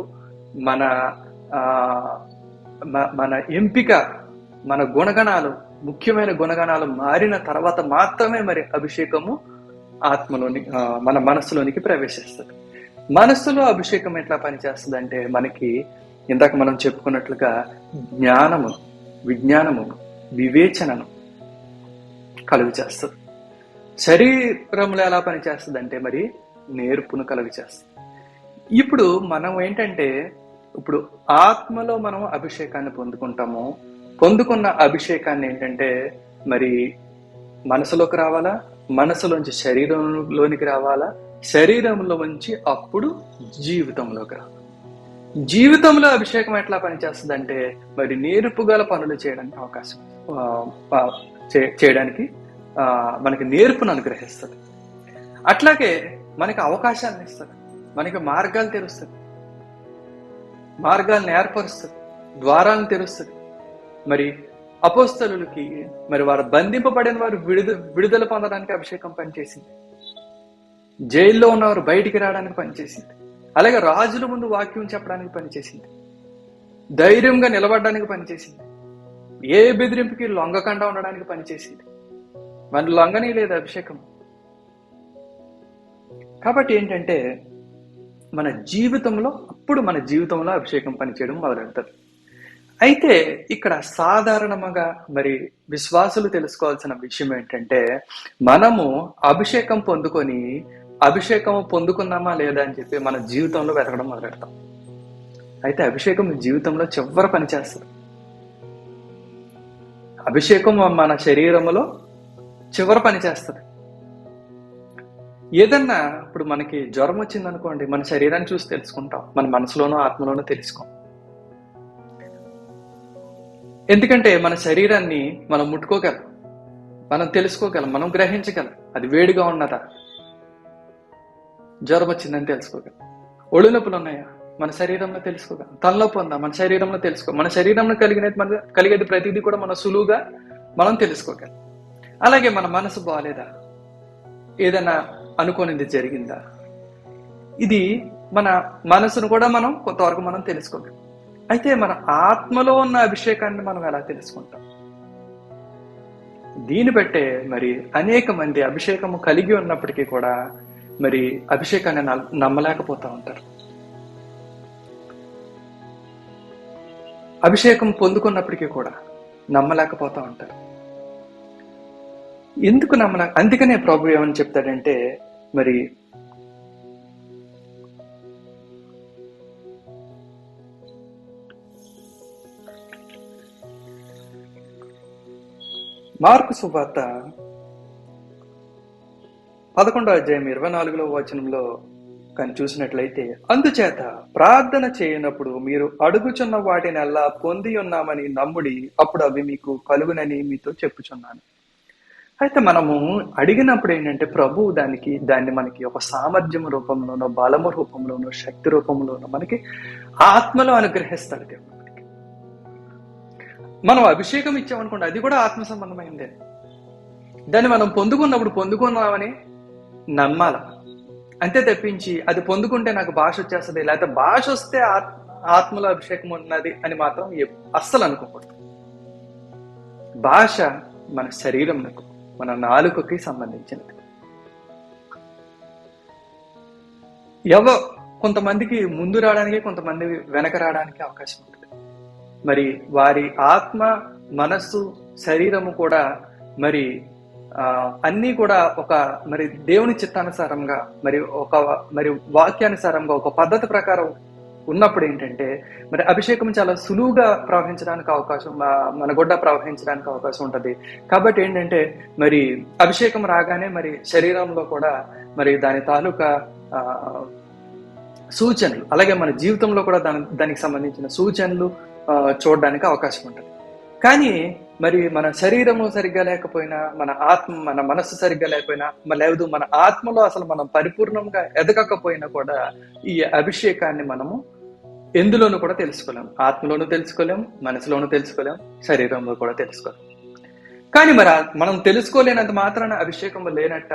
మన ఎంపిక, మన గుణగణాలు, ముఖ్యమైన గుణగణాలు మారిన తర్వాత మాత్రమే మరి అభిషేకము ఆత్మలోని మన మనస్సులోనికి ప్రవేశిస్తుంది. మనస్సులో అభిషేకం ఎట్లా పనిచేస్తుంది అంటే మనకి ఇందాక మనం చెప్పుకున్నట్లుగా జ్ఞానము, విజ్ఞానము, వివేచనను, కలుగు చేస్తుంది. శరీరంలో ఎలా పనిచేస్తుంది అంటే మరి నేర్పును కలుగు చేస్తుంది. ఇప్పుడు మనం ఏంటంటే ఇప్పుడు ఆత్మలో మనం అభిషేకాన్ని పొందుకుంటాము. పొందుకున్న అభిషేకాన్ని ఏంటంటే మరి మనసులోకి రావాలా, మనసులోంచి శరీరంలోనికి రావాలా, శరీరంలో నుంచి అప్పుడు జీవితంలోకి రావాలి. జీవితంలో అభిషేకం ఎట్లా పనిచేస్తుంది అంటే మరి నేర్పుగల పనులు చేయడానికి అవకాశం చేయడానికి మనకి నేర్పును అనుగ్రహిస్తుంది. అట్లాగే మనకి అవకాశాలను ఇస్తుంది, మనకి మార్గాలు తెరుస్తుంది, మార్గాలను ఏర్పరుస్తుంది, ద్వారాలను తెరుస్తుంది. మరి అపోస్తలులకి మరి వారు బంధింపబడిన వారు విడుదల పొందడానికి అభిషేకం పనిచేసింది. జైల్లో ఉన్నవారు బయటికి రావడానికి పనిచేసింది. అలాగే రాజుల ముందు వాక్యం చెప్పడానికి పనిచేసింది. ధైర్యంగా నిలబడడానికి పనిచేసింది. ఏ బెదిరింపుకి లొంగకుండా ఉండడానికి పనిచేసింది. మన లొంగనే లేదు అభిషేకం. కాబట్టి ఏంటంటే మన జీవితంలో అభిషేకం పనిచేయడం మొదలెడుతుంది. అయితే ఇక్కడ సాధారణంగా మరి విశ్వాసులు తెలుసుకోవాల్సిన విషయం ఏంటంటే మనము అభిషేకం పొందుకున్నామా లేదా అని చెప్పి మన జీవితంలో వెతకడం మొదలెడతాం. అయితే అభిషేకం జీవితంలో చివరి పనిచేస్తుంది. అభిషేకం మన శరీరంలో చివరి పనిచేస్తుంది. ఏదన్నా ఇప్పుడు మనకి జ్వరం వచ్చింది అనుకోండి, మన శరీరాన్ని చూసి తెలుసుకుంటాం, మన మనసులోనో ఆత్మలోనో తెలుసుకోం. ఎందుకంటే మన శరీరాన్ని మనం ముట్టుకోగలం, మనం తెలుసుకోగలం, మనం గ్రహించగలం అది వేడిగా ఉన్నదా, జ్వరం వచ్చిందని తెలుసుకోగలం. ఒళ్ళు నొప్పులు ఉన్నాయా మన శరీరంలో తెలుసుకోగలం. తలనొప్పి ఉందా మన శరీరంలో తెలుసుకో. మన శరీరంలో కలిగేది ప్రతిదీ కూడా మనం సులువుగా మనం తెలుసుకోగలం. అలాగే మన మనసు బాగాలేదా, ఏదైనా అనుకోనిది జరిగిందా, ఇది మన మనసును కూడా మనం కొంతవరకు మనం తెలుసుకోగలం. అయితే మన ఆత్మలో ఉన్న అభిషేకాన్ని మనం ఎలా తెలుసుకుంటాం? దీన్ని బట్టే మరి అనేక మంది అభిషేకము కలిగి ఉన్నప్పటికీ కూడా మరి అభిషేకాన్ని నమ్మలేకపోతూ ఉంటారు. అభిషేకం పొందుకున్నప్పటికీ కూడా నమ్మలేకపోతూ ఉంటారు. ఎందుకు అందుకనే ప్రభు ఏమని చెప్తాడంటే మరి మార్కు సువార్త 11:24 కానీ చూసినట్లయితే, అందుచేత ప్రార్థన చేయనప్పుడు మీరు అడుగుచున్న వాటినల్లా పొంది ఉన్నామని నమ్ముడి, అప్పుడు అవి మీకు కలుగునని మీతో చెప్పుచున్నాను. అయితే మనము అడిగినప్పుడు ఏంటంటే ప్రభు దాన్ని మనకి ఒక సామర్థ్యం రూపంలోనో, బలము రూపంలోనో, శక్తి రూపంలోనో మనకి ఆత్మలో అనుగ్రహిస్తాడు దేవుడు. మనం అభిషేకం ఇచ్చామనుకోండి, అది కూడా ఆత్మ సంబంధమైందే. దాన్ని మనం పొందుకున్నామని నమ్మాల. అంతే తప్పించి అది పొందుకుంటే నాకు భాష వచ్చేస్తుంది, లేకపోతే భాష వస్తే ఆత్మలో అభిషేకం ఉన్నది అని మాత్రం అస్సలు అనుకోకూడదు. భాష మన శరీరంకు, మన నాలుకకి సంబంధించినది. కొంతమందికి ముందు రావడానికి, కొంతమంది వెనక రావడానికి అవకాశం ఉంటుంది. మరి వారి ఆత్మ, మనస్సు, శరీరము కూడా మరి అన్నీ కూడా ఒక మరి దేవుని చిత్తానుసారంగా మరి వాక్యానుసారంగా ఒక పద్ధతి ప్రకారం ఉన్నప్పుడు ఏంటంటే మరి అభిషేకం చాలా సులువుగా ప్రవహించడానికి అవకాశం, మన గుడ్డ ప్రవహించడానికి అవకాశం ఉంటుంది. కాబట్టి ఏంటంటే మరి అభిషేకం రాగానే మరి శరీరంలో కూడా మరి దాని తాలూకా సూచనలు, అలాగే మన జీవితంలో కూడా దానికి సంబంధించిన సూచనలు చూడడానికి అవకాశం ఉంటుంది. కానీ మరి మన శరీరము సరిగ్గా లేకపోయినా, మన మనస్సు సరిగ్గా లేకపోయినా, లేదు మన ఆత్మలో అసలు మనం పరిపూర్ణంగా ఎదగకపోయినా కూడా ఈ అభిషేకాన్ని మనము ఎందులోనూ కూడా తెలుసుకోలేం. ఆత్మలోనూ తెలుసుకోలేం, మనసులోనూ తెలుసుకోలేం, శరీరంలో కూడా తెలుసుకోలేం. కానీ మరి మనం తెలుసుకోలేనంత మాత్రాన అభిషేకం లేనట్ట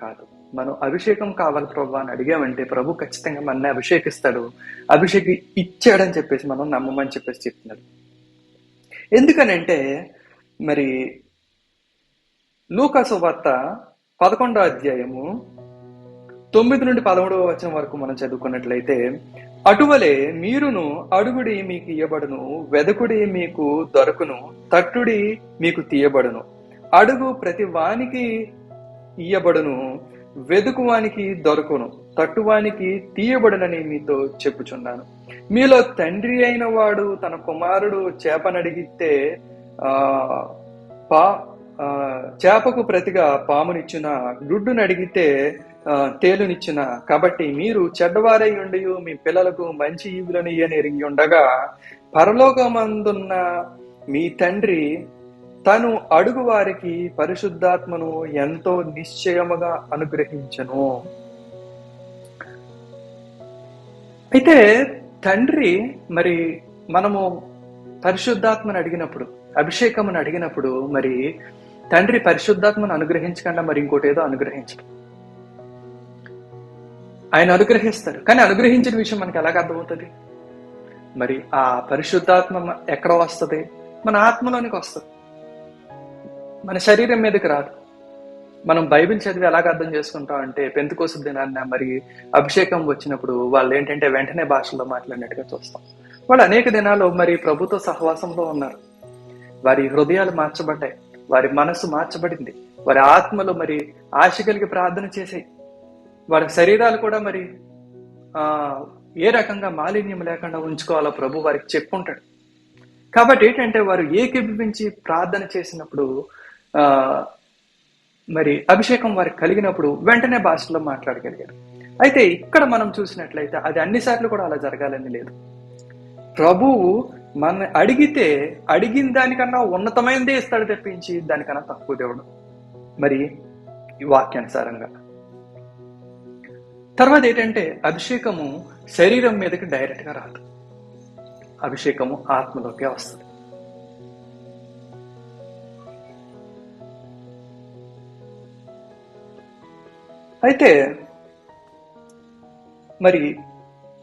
కాదు. మనం అభిషేకం కావాలి ప్రభు అని అడిగామంటే ప్రభు ఖచ్చితంగా మనల్ని అభిషేకిస్తాడు. అభిషేకం ఇచ్చాడని చెప్పేసి మనం నమ్మమని చెప్పేసి చెప్తున్నాడు. ఎందుకనంటే మరి లూకా సువార్త 11:9-13 వరకు మనం చదువుకున్నట్లయితే, అటువలే మీరును అడుగుడి మీకు ఇయ్యబడును, వెదకుడి మీకు దొరకును, తట్టుడి మీకు తీయబడును, అడుగు ప్రతి వానికి ఇయ్యబడును, వెదుకువానికి దొరకును, తట్టువానికి తీయబడునని మీతో చెప్పుచున్నాను. మీలో తండ్రి అయిన వాడు తన కుమారుడు చేపనడిగితే చేపకు ప్రతిగా పామునిచ్చిన, గుడ్డును అడిగితే తేలునిచ్చిన. కాబట్టి మీరు చెడ్డవారై ఉండి మీ పిల్లలకు మంచి ఈవులను ఎరిగి ఉండగా పరలోకమందున్న మీ తండ్రి తను అడుగు వారికి పరిశుద్ధాత్మను ఎంతో నిశ్చయముగా అనుగ్రహించను. అయితే తండ్రి మరి మనము పరిశుద్ధాత్మను అడిగినప్పుడు, అభిషేకమును అడిగినప్పుడు, మరి తండ్రి పరిశుద్ధాత్మను అనుగ్రహించకుండా మరి ఇంకోటి ఏదో అనుగ్రహించడు. ఆయన అనుగ్రహిస్తారు, కానీ అనుగ్రహించిన విషయం మనకి ఎలాగ అర్థమవుతుంది? మరి ఆ పరిశుద్ధాత్మ ఎక్కడ వస్తుంది? మన ఆత్మలోనికి వస్తుంది, మన శరీరం మీదకి రాదు. మనం బైబిల్ చదివి ఎలాగ అర్థం చేసుకుంటాం అంటే, పెంతెకోస్తు దినాన్న మరి అభిషేకం వచ్చినప్పుడు వాళ్ళు ఏంటంటే వెంటనే భాషల్లో మాట్లాడినట్టుగా చూస్తాం. వాళ్ళు అనేక దినాలు మరి ప్రభుతో సహవాసంలో ఉన్నారు, వారి హృదయాలు మార్చబడ్డాయి, వారి మనసు మార్చబడింది, వారి ఆత్మలో మరి ఆశ కలిగి ప్రార్థన చేసాయి, వారి శరీరాలు కూడా మరి ఏ రకంగా మాలిన్యం లేకుండా ఉంచుకోవాలో ప్రభు వారికి చెప్పుంటాడు. కాబట్టి ఏంటంటే వారు ఏకీభవించి ప్రార్థన చేసినప్పుడు మరి అభిషేకం వారికి కలిగినప్పుడు వెంటనే భాషలో మాట్లాడగలిగారు. అయితే ఇక్కడ మనం చూసినట్లయితే అది అన్నిసార్లు కూడా అలా జరగాలని లేదు. ప్రభువు మన అడిగితే అడిగిన దానికన్నా ఉన్నతమైనదే ఇస్తాడు తప్పించి దానికన్నా తక్కువ దేవుడు. మరి ఈ వాక్యానుసారంగా తర్వాత ఏంటంటే అభిషేకము శరీరం మీదకి డైరెక్ట్ గా రాదు, అభిషేకము ఆత్మలోకే వస్తుంది. అయితే మరి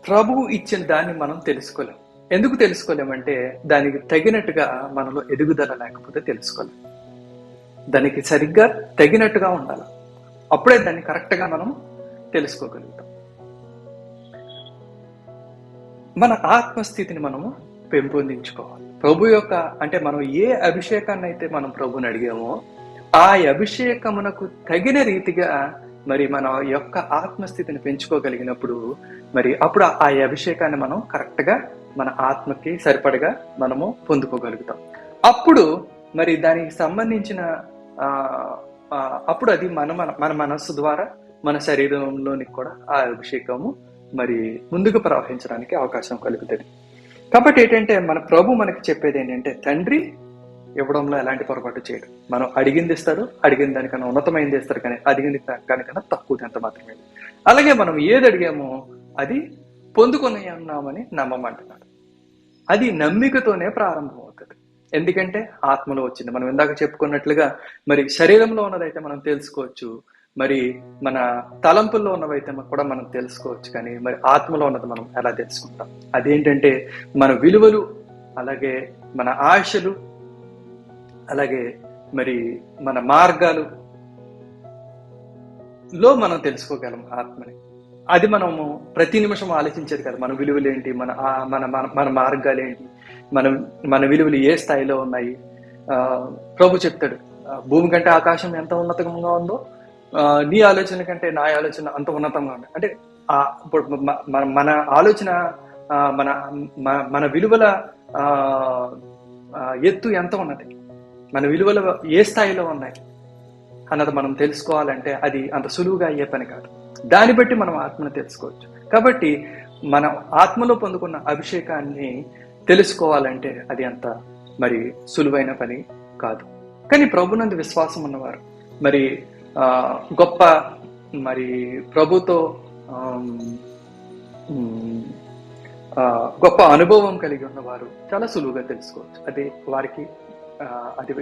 ప్రభువు ఇచ్చిన దాన్ని మనం తెలుసుకోలేం. ఎందుకు తెలుసుకోలేమంటే దానికి తగినట్టుగా మనలో ఎదుగుదల లేకపోతే తెలుసుకోలేం. దానికి సరిగ్గా తగినట్టుగా ఉండాలి, అప్పుడే దాన్ని కరెక్ట్గా మనం తెలుసుకోగలుగుతాం. మన ఆత్మస్థితిని మనము పెంపొందించుకోవాలి. ప్రభు యొక్క అంటే మనం ఏ అభిషేకాన్ని అయితే మనం ప్రభుని అడిగామో ఆ అభిషేకమునకు తగిన రీతిగా మరి మన యొక్క ఆత్మస్థితిని పెంచుకోగలిగినప్పుడు మరి అప్పుడు ఆ అభిషేకాన్ని మనం కరెక్ట్గా మన ఆత్మకి సరిపడగా మనము పొందుకోగలుగుతాం. అప్పుడు మరి దానికి సంబంధించిన అప్పుడు అది మన మనస్సు ద్వారా మన శరీరంలోనికి కూడా ఆ అభిషేకము మరి ముందుకు ప్రవహించడానికి అవకాశం కలుగుతుంది. కాబట్టి ఏంటంటే మన ప్రభు మనకి చెప్పేది ఏంటంటే తండ్రి ఇవ్వడంలో ఎలాంటి పొరపాటు చేయడు. మనం అడిగింది ఇస్తారు, అడిగిన దానికన్నా ఉన్నతమైంది ఇస్తారు, కానీ అడిగింది దానికన్నా తక్కువ ఎంత మాత్రమే. అలాగే మనం ఏది అడిగామో అది పొందుకొని అన్నామని నమ్మమంటున్నాడు. అది నమ్మికతోనే ప్రారంభం అవుతుంది. ఎందుకంటే ఆత్మలో వచ్చింది. మనం ఇందాక చెప్పుకున్నట్లుగా మరి శరీరంలో ఉన్నదైతే మనం తెలుసుకోవచ్చు, మరి మన తలంపుల్లో ఉన్నవైతే కూడా మనం తెలుసుకోవచ్చు, కానీ మరి ఆత్మలో ఉన్నది మనం ఎలా తెలుసుకుంటాం? అదేంటంటే మన విలువలు, అలాగే మన ఆశలు, అలాగే మరి మన మార్గాలు లో మనం తెలుసుకోగలం ఆత్మని. అది మనము ప్రతి నిమిషం ఆలోచించేది కదా. మన విలువలు ఏంటి, మన మన మన మార్గాలు ఏంటి, మన విలువలు ఏ స్థాయిలో ఉన్నాయి. ప్రభు చెప్తాడు, భూమి కంటే ఆకాశం ఎంత ఉన్నతంగా ఉందో నీ ఆలోచన కంటే నా ఆలోచన అంత ఉన్నతంగా ఉంది. అంటే ఇప్పుడు మన ఆలోచన, మన మన విలువల ఎత్తు ఎంత ఉన్నది, మన విలువలు ఏ స్థాయిలో ఉన్నాయి అన్నది మనం తెలుసుకోవాలంటే అది అంత సులువుగా అయ్యే పని కాదు. దాన్ని బట్టి మనం ఆత్మను తెలుసుకోవచ్చు. కాబట్టి మనం ఆత్మలో పొందుకున్న అభిషేకాన్ని తెలుసుకోవాలంటే అది అంత మరి సులువైన పని కాదు. కానీ ప్రభునందు విశ్వాసం ఉన్నవారు, మరి గొప్ప మరి ప్రభుతో గొప్ప అనుభవం కలిగి ఉన్నవారు చాలా సులువుగా తెలుసుకోవచ్చు. అది వారికి అది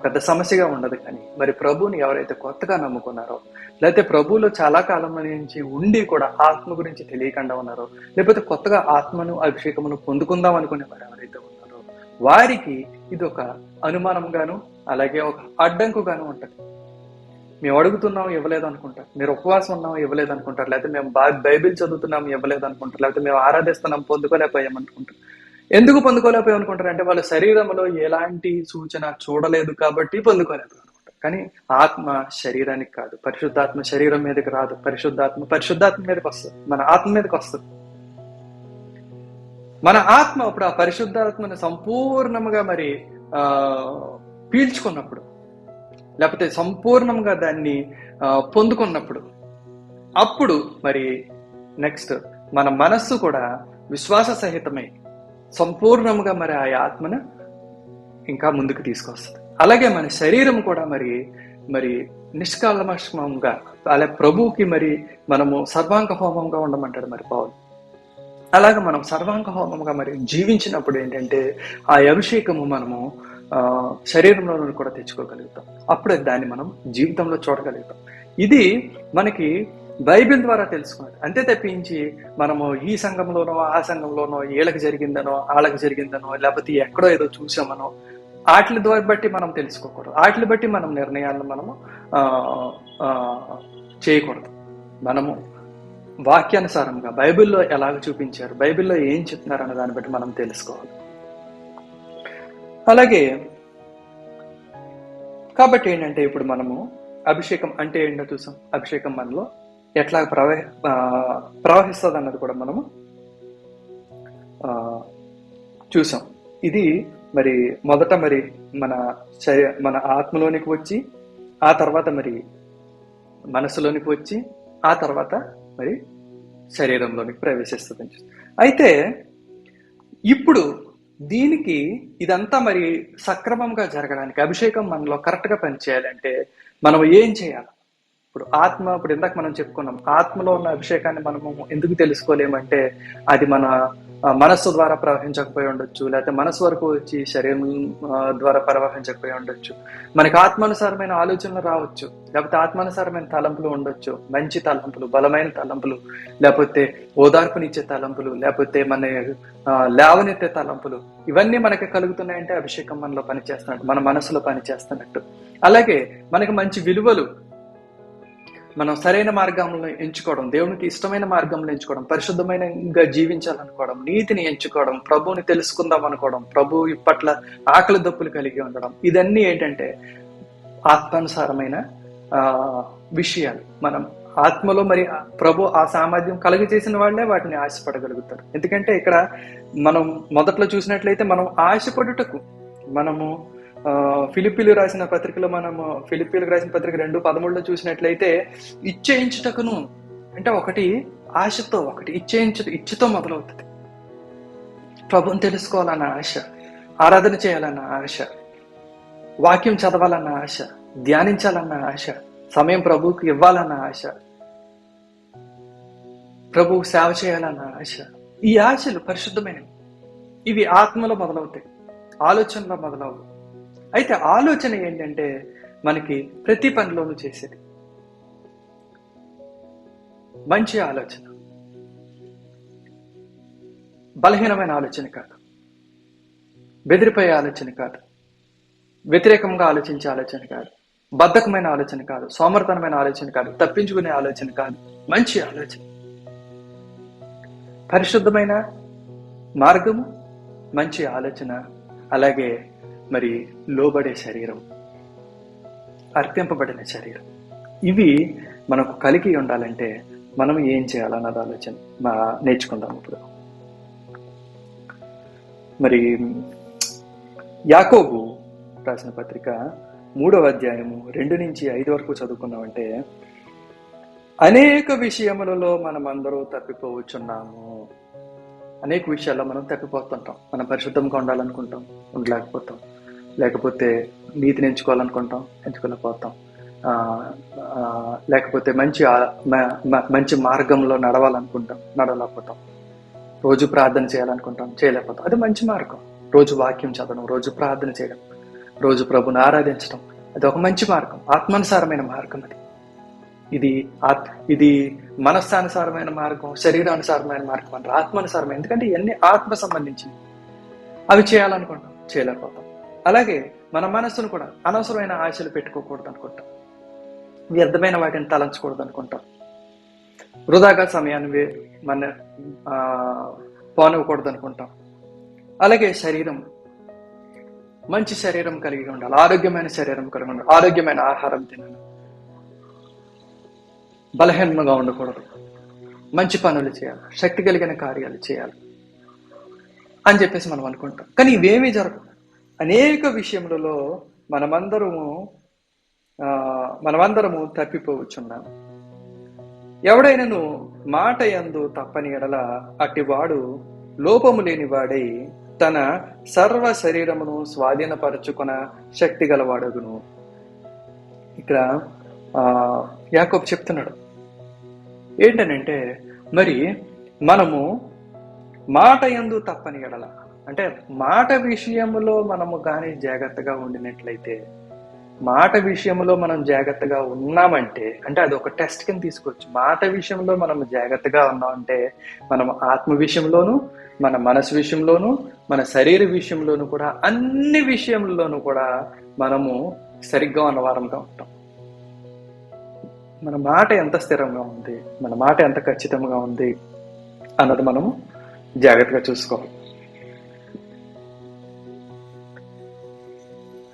పెద్ద సమస్యగా ఉండదు. కానీ మరి ప్రభుని ఎవరైతే కొత్తగా నమ్ముకున్నారో, లేకపోతే ప్రభువులో చాలా కాలం నుంచి ఉండి కూడా ఆత్మ గురించి తెలియకుండా ఉన్నారో, లేకపోతే కొత్తగా ఆత్మను అభిషేకమును పొందుకుందాం అనుకునే వారు ఎవరైతే ఉన్నారో వారికి ఇది ఒక అనుమానంగాను అలాగే ఒక అడ్డంకుగాను ఉంటుంది. మేము అడుగుతున్నాం ఇవ్వలేదు అనుకుంటారు, మీరు ఉపవాసం ఉన్నాం ఇవ్వలేదు అనుకుంటారు, లేకపోతే మేము బైబిల్ చదువుతున్నాం ఇవ్వలేదు అనుకుంటారు, లేకపోతే మేము ఆరాధిస్తున్నాం పొందుకోలేకపోయాం అనుకుంటారు. ఎందుకు పొందుకోలేకపోయాం అనుకుంటారు అంటే వాళ్ళ శరీరంలో ఎలాంటి సూచన చూడలేదు కాబట్టి పొందుకోలేకపోయాం అనుకుంటారు. కానీ ఆత్మ శరీరానికి కాదు, పరిశుద్ధాత్మ శరీరం మీదకి రాదు, పరిశుద్ధాత్మ మీదకి వస్తుంది, మన ఆత్మ మీదకి వస్తుంది. మన ఆత్మ ఇప్పుడు ఆ పరిశుద్ధాత్మను సంపూర్ణంగా మరి పీల్చుకున్నప్పుడు, లేకపోతే సంపూర్ణంగా దాన్ని పొందుకున్నప్పుడు, అప్పుడు మరి నెక్స్ట్ మన మనస్సు కూడా విశ్వాస సహితమై సంపూర్ణంగా మరి ఆ ఆత్మను ఇంకా ముందుకు తీసుకొస్తుంది. అలాగే మన శరీరం కూడా మరి నిష్కల్మషంగా అలా ప్రభువుకి మరి మనము సర్వాంగ హోమంగా ఉండమంటాడు మరి పౌలు. అలాగే మనం సర్వాంగ హోమంగా మరి జీవించినప్పుడు ఏంటంటే ఆ అభిషేకము మనము శరీరంలో కూడా తెచ్చుకోగలుగుతాం. అప్పుడే దాన్ని మనం జీవితంలో చూడగలుగుతాం. ఇది మనకి బైబిల్ ద్వారా తెలుసుకున్నది. అంతే తప్పించి మనము ఈ సంఘంలోనో ఆ సంఘంలోనో వీళ్ళకి జరిగిందనో వాళ్ళకి జరిగిందనో లేకపోతే ఎక్కడో ఏదో చూసామనో వాటి ద్వారా బట్టి మనం తెలుసుకోకూడదు. వాటిని బట్టి మనం నిర్ణయాలను మనము చేయకూడదు. మనము వాక్యానుసారంగా బైబిల్లో ఎలాగ చూపించారు, బైబిల్లో ఏం చెప్తున్నారు అన్న దాన్ని బట్టి మనం తెలుసుకోవాలి. అలాగే కాబట్టి ఏంటంటే ఇప్పుడు మనము అభిషేకం అంటే ఏంటో చూసాం. అభిషేకం మనలో ఎట్లా ప్రవహిస్తుంది అన్నది కూడా మనము చూసాం. ఇది మరి మొదట మరి మన ఆత్మలోనికి వచ్చి, ఆ తర్వాత మరి మనసులోనికి వచ్చి, ఆ తర్వాత మరి శరీరంలోనికి ప్రవేశిస్తుంది. అయితే ఇప్పుడు దీనికి ఇదంతా మరి సక్రమంగా జరగడానికి, అభిషేకం మనలో కరెక్ట్గా పనిచేయాలంటే మనం ఏం చేయాలి? ఇప్పుడు ఇందాక మనం చెప్పుకున్నాం, ఆత్మలో ఉన్న అభిషేకాన్ని మనము ఎందుకు తెలుసుకోలేమంటే అది మన మనస్సు ద్వారా ప్రవహించకపోయి ఉండొచ్చు, లేకపోతే మనసు వరకు వచ్చి శరీరం ద్వారా ప్రవహించకపోయి ఉండొచ్చు. మనకి ఆత్మానుసారమైన ఆలోచనలు రావచ్చు, లేకపోతే ఆత్మానుసారమైన తలంపులు ఉండొచ్చు, మంచి తలంపులు, బలమైన తలంపులు, లేకపోతే ఓదార్పునిచ్చే తలంపులు, లేకపోతే మన లేవనెత్తే తలంపులు. ఇవన్నీ మనకి కలుగుతున్నాయంటే అభిషేకం మనలో పనిచేస్తున్నట్టు, మన మనసులో పనిచేస్తున్నట్టు. అలాగే మనకి మంచి విలువలు, మనం సరైన మార్గంలో ఎంచుకోవడం, దేవునికి ఇష్టమైన మార్గంలో ఎంచుకోవడం, పరిశుద్ధమైనగా జీవించాలనుకోవడం, నీతిని ఎంచుకోవడం, ప్రభువుని తెలుసుకుందాం అనుకోవడం, ప్రభు పట్ల ఆకలి దప్పులు కలిగి ఉండడం, ఇదన్నీ ఏంటంటే ఆత్మానుసారమైన విషయాలు. మనం ఆత్మలో మరి ప్రభు ఆ సామర్థ్యం కలుగ చేసిన వాళ్ళే వాటిని ఆశపడగలుగుతారు. ఎందుకంటే ఇక్కడ మనం మొదట్లో చూసినట్లయితే మనం ఆశపడుటకు మనము ఫిలిప్పీలకు రాసిన పత్రికలో 2:13 చూసినట్లయితే ఇచ్చేయించుటకును అంటే ఒకటి ఆశతో, ఒకటి ఇచ్చతో మొదలవుతుంది. ప్రభుని తెలుసుకోవాలన్న ఆశ, ఆరాధన చేయాలన్న ఆశ, వాక్యం చదవాలన్న ఆశ, ధ్యానించాలన్న ఆశ, సమయం ప్రభువుకి ఇవ్వాలన్న ఆశ, ప్రభువు సేవ చేయాలన్న ఆశ. ఈ ఆశలు పరిశుద్ధమైనవి. ఇవి ఆత్మలో మొదలవుతాయి, ఆలోచనలో మొదలవు. అయితే ఆలోచన ఏంటంటే మనకి ప్రతి పనిలోనూ చేసేది మంచి ఆలోచన, బలహీనమైన ఆలోచన కాదు, బెదిరిపోయే ఆలోచన కాదు, వ్యతిరేకంగా ఆలోచించే ఆలోచన కాదు, బద్ధకమైన ఆలోచన కాదు, సోమర్తనమైన ఆలోచన కాదు, తప్పించుకునే ఆలోచన కాదు, మంచి ఆలోచన, పరిశుద్ధమైన మార్గము, మంచి ఆలోచన, అలాగే మరి లోబడే శరీరం, అర్పింపబడిన శరీరం. ఇవి మనకు కలిగి ఉండాలంటే మనం ఏం చేయాలన్నది ఆలోచన నేర్చుకుందాం. ఇప్పుడు మరి యాకోబు రాసిన పత్రిక 3వ అధ్యాయము 2-5 చదువుకున్నామంటే, అనేక విషయములలో మనం అందరూ తప్పిపోవచ్చున్నాము. అనేక విషయాల్లో మనం తప్పిపోతుంటాం. మనం పరిశుద్ధంగా ఉండాలనుకుంటాం, ఉండలేకపోతాం. లేకపోతే నీతిని ఎంచుకోవాలనుకుంటాం, ఎంచుకోలేకపోతాం. లేకపోతే మంచి మార్గంలో నడవాలనుకుంటాం, నడవలేకపోతాం. రోజు ప్రార్థన చేయాలనుకుంటాం, చేయలేకపోతాం. అది మంచి మార్గం. రోజు వాక్యం చదవడం, రోజు ప్రార్థన చేయడం, రోజు ప్రభుని ఆరాధించడం, అది ఒక మంచి మార్గం, ఆత్మానుసారమైన మార్గం. ఇది మనస్సానుసారమైన మార్గం, శరీరానుసారమైన మార్గం అంటారు. ఆత్మానుసారమైన, ఎందుకంటే ఇవన్నీ ఆత్మ సంబంధించినవి. అవి చేయాలనుకుంటాం, చేయలేకపోతాం. అలాగే మన మనస్సును కూడా అనవసరమైన ఆశలు పెట్టుకోకూడదు అనుకుంటాం, వ్యర్థమైన వాటిని తలంచకూడదు అనుకుంటాం, వృధాగా సమయాన్ని పోనివ్వకూడదు అనుకుంటాం. అలాగే శరీరం, మంచి శరీరం కలిగి ఉండాలి, ఆరోగ్యమైన శరీరం కలిగి ఉండాలి, ఆరోగ్యమైన ఆహారం తినాలి, బలహీనంగా ఉండకూడదు, మంచి పనులు చేయాలి, శక్తి కలిగిన కార్యాలు చేయాలి అని చెప్పేసి మనం అనుకుంటాం. కానీ ఇవేమీ జరగవు. అనేక విషయములలో మనమందరము తప్పిపోవచ్చున్నాము. ఎవడైనను మాట యందు తప్పని ఎడల అట్టివాడు లోపము లేని వాడై తన సర్వ శరీరమును స్వాధీనపరచుకున్న శక్తి గలవాడగును. ఇక్కడ యాకోబు చెప్తున్నాడు ఏంటనంటే, మరి మనము మాట యందు తప్పని ఎడల అంటే మాట విషయంలో మనము కానీ జాగ్రత్తగా ఉండినట్లయితే, మాట విషయంలో మనం జాగ్రత్తగా ఉన్నామంటే, అంటే అది ఒక టెస్ట్ కింద తీసుకోవచ్చు. మాట విషయంలో మనం జాగ్రత్తగా ఉన్నామంటే మనం ఆత్మ విషయంలోనూ, మన మనసు విషయంలోనూ, మన శరీర విషయంలోనూ కూడా, అన్ని విషయంలోనూ కూడా మనము సరిగ్గా ఉన్నవారంగా ఉంటాం. మన మాట ఎంత స్థిరంగా ఉంది, మన మాట ఎంత ఖచ్చితంగా ఉంది అన్నది మనము జాగ్రత్తగా చూసుకోవాలి.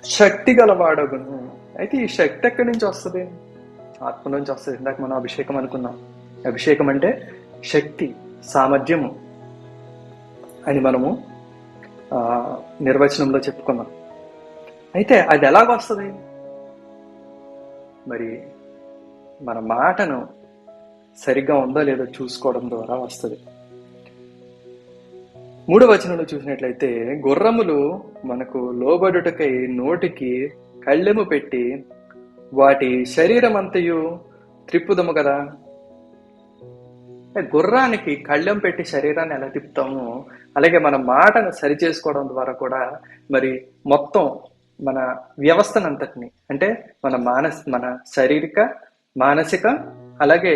శక్తి గలవాడగును. అయితే ఈ శక్తి ఎక్కడి నుంచి వస్తుంది? ఆత్మ నుంచి వస్తుంది. ఇందాక మనం అభిషేకం అనుకున్నాం. అభిషేకం అంటే శక్తి, సామర్థ్యము అని మనము నిర్వచనంలో చెప్పుకున్నాం. అయితే అది ఎలాగొస్తుంది? మరి మన మాటను సరిగ్గా ఉందో లేదో చూసుకోవడం ద్వారా వస్తుంది. 3వ వచనంలో చూసినట్లయితే, గుర్రములు మనకు లోబడుటకై నోటికి కళ్ళెము పెట్టి వాటి శరీరం అంతయు త్రిప్పుదము కదా. గుర్రానికి కళ్ళెం పెట్టి శరీరాన్ని ఎలా తిప్పుతాము, అలాగే మన మాటను సరి చేసుకోవడం ద్వారా కూడా మరి మొత్తం మన వ్యవస్థనంతటిని, అంటే మన శారీరక, మానసిక, అలాగే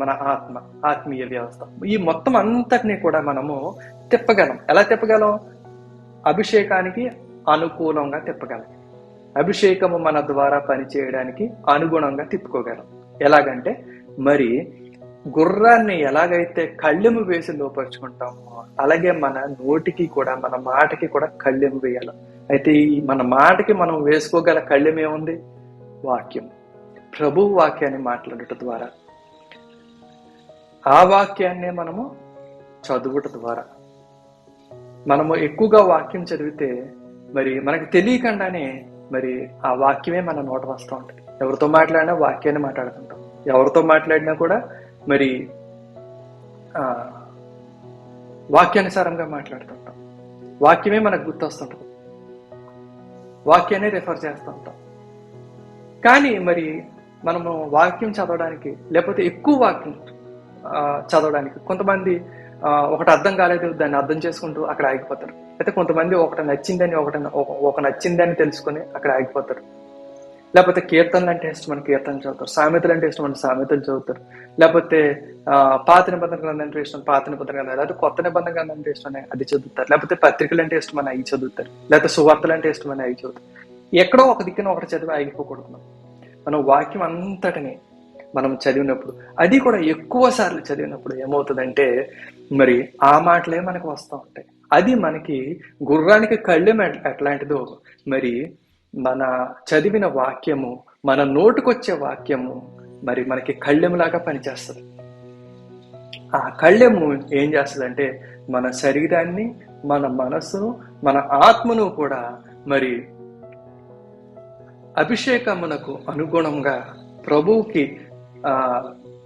మన ఆత్మీయ వ్యవస్థ, ఈ మొత్తం అంతటినీ కూడా మనము తిప్పగలం. ఎలా తిప్పగలం? అభిషేకానికి అనుకూలంగా తిప్పగలం. అభిషేకము మన ద్వారా పనిచేయడానికి అనుగుణంగా తిప్పుకోగలం. ఎలాగంటే, మరి గుర్రాన్ని ఎలాగైతే కళ్ళెము వేసి లోపరుచుకుంటామో అలాగే మన నోటికి కూడా, మన మాటకి కూడా కళ్ళెము వేయాలి. అయితే మన మాటకి మనం వేసుకోగల కళ్ళెం ఏముంది? వాక్యం. ప్రభువు వాక్యాన్ని మాట్లాడుట ద్వారా, ఆ వాక్యాన్నే మనము చదువుట ద్వారా, మనము ఎక్కువగా వాక్యం చదివితే మరి మనకు తెలియకుండానే మరి ఆ వాక్యమే మన నోట వస్తూ ఉంటుంది. ఎవరితో మాట్లాడినా వాక్యాన్ని మాట్లాడుతుంటాం. ఎవరితో మాట్లాడినా కూడా మరి వాక్యానుసారంగా మాట్లాడుతుంటాం. వాక్యమే మనకు గుర్తొస్తుంటుంది. వాక్యాన్ని రిఫర్ చేస్తూ ఉంటాం. కానీ మరి మనము వాక్యం చదవడానికి, లేకపోతే ఎక్కువ వాక్యం చదవడానికి, కొంతమంది ఒకటి అర్థం కాలేదు దాన్ని అర్థం చేసుకుంటూ అక్కడ ఆగిపోతారు. అయితే కొంతమంది ఒకటి నచ్చిందని తెలుసుకొని అక్కడ ఆగిపోతారు. లేకపోతే కీర్తనలు అంటే ఇష్టం అని కీర్తనలు చదువుతారు, సామెతలు అంటే ఇష్టం అని సామెతలు చదువుతారు, లేకపోతే పాత నిబంధన గ్రంథం అంటే ఇష్టం పాత నిబంధన గ్రంథం, లేకపోతే కొత్త నిబంధన గ్రంథం అంటే ఇష్టం అని అది చదువుతారు, లేకపోతే పత్రికలు అంటే ఇష్టం అని అవి చదువుతారు, లేకపోతే సువార్తలు అంటే ఇష్టం అని అవి చదువుతారు. ఎక్కడో ఒక దిక్కున ఒకటి చదివి ఆగిపోకూడదు. మనం వాక్యం అంతటిని మనం చదివినప్పుడు, అది కూడా ఎక్కువ సార్లు చదివినప్పుడు ఏమవుతుందంటే మరి ఆ మాటలే మనకు వస్తూ ఉంటాయి. అది మనకి గుర్రానికి కళ్ళెం ఎట్లాంటిదో మరి మన చదివిన వాక్యము, మన నోటుకొచ్చే వాక్యము మరి మనకి కళ్ళెములాగా పనిచేస్తుంది. ఆ కళ్ళెము ఏం చేస్తుందంటే మన శరీరాన్ని, మన మనసును, మన ఆత్మను కూడా మరి అభిషేకమునకు అనుగుణంగా, ప్రభువుకి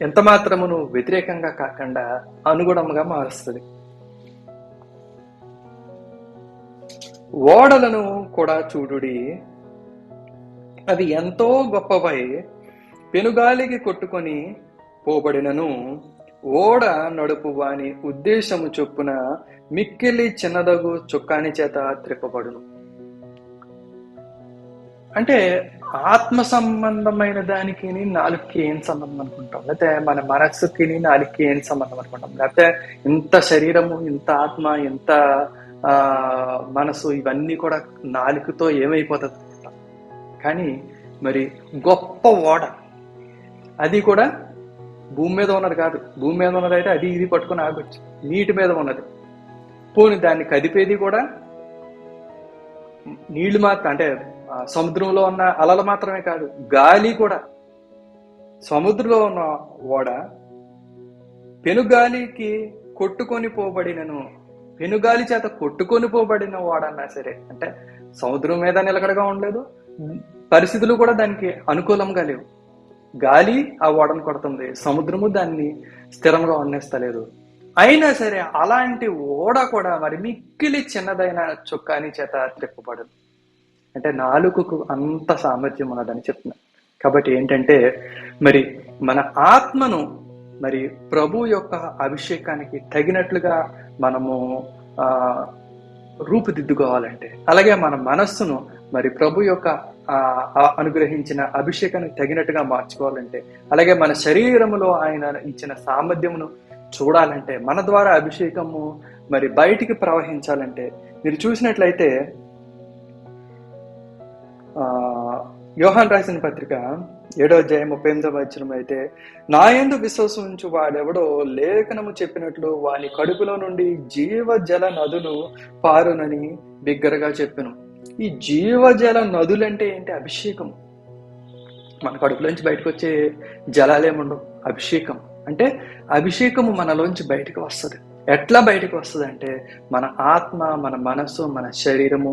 ఎంత మాత్రమును వ్యతిరేకంగా కాకుండా అనుగుణంగా మారుస్తుంది. ఓడలను కూడా చూడుడి, అవి ఎంతో గొప్పవై పెనుగాలికి కొట్టుకొని పోబడినను ఓడ నడుపు వాని ఉద్దేశము చొప్పున మిక్కిలి చిన్నదగు చుక్కాని చేత త్రిప్పబడును. అంటే ఆత్మ సంబంధమైన దానికి నాలుగుకి ఏం సంబంధం అనుకుంటాం, లేకపోతే మన మనస్సుకి నాలుగుకి ఏం సంబంధం అనుకుంటాం, లేకపోతే ఇంత శరీరము, ఇంత ఆత్మ, ఇంత మనసు, ఇవన్నీ కూడా నాలుగుతో ఏమైపోతుంది అనుకుంటాం. కానీ మరి గొప్ప ఓడ, అది కూడా భూమి మీద ఉన్నది కాదు. భూమి మీద ఉన్నది అయితే అది ఇది పట్టుకుని ఆగొచ్చు. నీటి మీద ఉన్నది. పోని దాన్ని కదిపేది కూడా నీళ్లు మాత్రం, అంటే సముద్రంలో ఉన్న అలలు మాత్రమే కాదు, గాలి కూడా. సముద్రంలో ఉన్న ఓడ పెనుగాలికి కొట్టుకొని పోబడినను, పెనుగాలి చేత కొట్టుకొని పోబడిన ఓడన్నా సరే, అంటే సముద్రం మీద నిలకడగా ఉండలేదు, పరిస్థితులు కూడా దానికి అనుకూలంగా లేవు. గాలి ఆ ఓడను కొడుతుంది, సముద్రము దాన్ని స్థిరంగా ఉన్నేస్తలేదు. అయినా సరే అలాంటి ఓడ కూడా మరి మిక్కిలి చిన్నదైన చుక్కాని చేత త్రిప్పబడదు. అంటే నాలుకకు అంత సామర్థ్యం ఉన్నదని చెప్తున్నాను. కాబట్టి ఏంటంటే మరి మన ఆత్మను మరి ప్రభు యొక్క అభిషేకానికి తగినట్లుగా మనము రూపుదిద్దుకోవాలంటే, అలాగే మన మనస్సును మరి ప్రభు యొక్క అనుగ్రహించిన అభిషేకానికి తగినట్టుగా మార్చుకోవాలంటే, అలాగే మన శరీరములో ఆయన ఇచ్చిన సామర్థ్యమును చూడాలంటే, మన ద్వారా అభిషేకము మరి బయటికి ప్రవహించాలంటే, మీరు చూసినట్లయితే యోహాన్ రాసిన పత్రిక 7వ అధ్యాయం 38వ వచనం అయితే, నాయందు విశ్వాసం ఉంచు వాడెవడో లేఖనము చెప్పినట్లు వాని కడుపులో నుండి జీవజల నదులు పారునని బిగ్గరగా చెప్పెను. ఈ జీవజల నదులంటే ఏంటి? అభిషేకం. మన కడుపులోంచి బయటకు వచ్చే జలాలేముండవు, అభిషేకం. అంటే అభిషేకము మనలోంచి బయటకు వస్తుంది. ఎట్లా బయటకు వస్తుంది అంటే, మన ఆత్మ, మన మనస్సు, మన శరీరము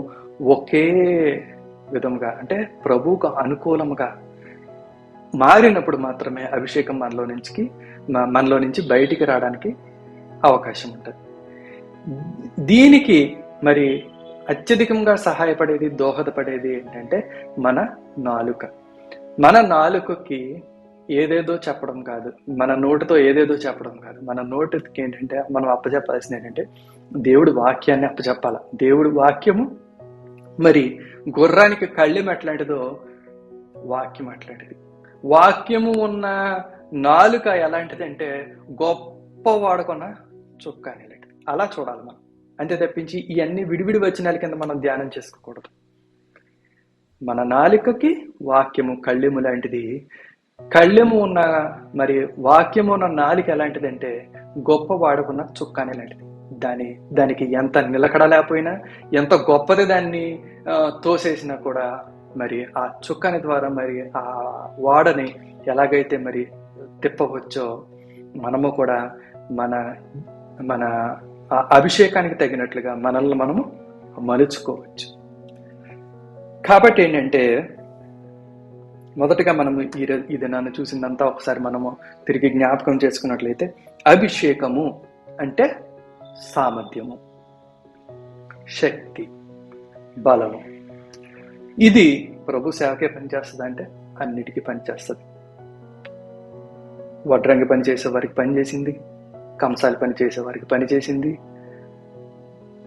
ఒకే విధముగా, అంటే ప్రభువుకు అనుకూలముగా మారినప్పుడు మాత్రమే అభిషేకం మనలో నుంచి బయటికి రావడానికి అవకాశం ఉంటుంది. దీనికి మరి అత్యధికంగా సహాయపడేది, దోహదపడేది ఏంటంటే మన నాలుక. మన నాలుకకి ఏదేదో చెప్పడం కాదు, మన నోటితో ఏదేదో చెప్పడం కాదు. మన నోటికి ఏంటంటే మనం అప్పచెప్పాల్సింది ఏంటంటే దేవుడి వాక్యాన్ని అప్పచెప్పాల. దేవుడి వాక్యము మరి గుర్రానికి కళ్ళెం ఎట్లాంటిదో వాక్యం అట్లాంటిది. వాక్యము ఉన్న నాలుక ఎలాంటిది అంటే గొప్ప వాడుకున్న చుక్క అనేలాంటిది. అలా చూడాలి మనం. అంతే తప్పించి ఇవన్నీ విడివిడి వచనాల కింద మనం ధ్యానం చేసుకోకూడదు. మన నాలుకకి వాక్యము కళ్ళెము లాంటిది. కళ్ళెము ఉన్న మరి వాక్యము ఉన్న నాలుక ఎలాంటిదంటే గొప్ప వాడుకున్న చుక్క అనేలాంటిది. దానికి ఎంత నిలకడ లేకపోయినా, ఎంత గొప్పది దాన్ని తోసేసినా కూడా మరి ఆ చుక్కని ద్వారా మరి ఆ వాడని ఎలాగైతే మరి తిప్పవచ్చో, మనము కూడా మన మన అభిషేకానికి తగినట్లుగా మనల్ని మనము మలుచుకోవచ్చు. కాబట్టి ఏంటంటే మొదటగా మనము ఈ దినాన్ని చూసిందంతా ఒకసారి మనము తిరిగి జ్ఞాపకం చేసుకున్నట్లయితే, అభిషేకము అంటే సామర్థ్యము, శక్తి, బలము. ఇది ప్రభు సేవకే పనిచేస్తుంది అంటే అన్నిటికీ పనిచేస్తుంది. వడ్రంగి పని చేసే వారికి పనిచేసింది, కంసాలి పని చేసే వారికి పనిచేసింది,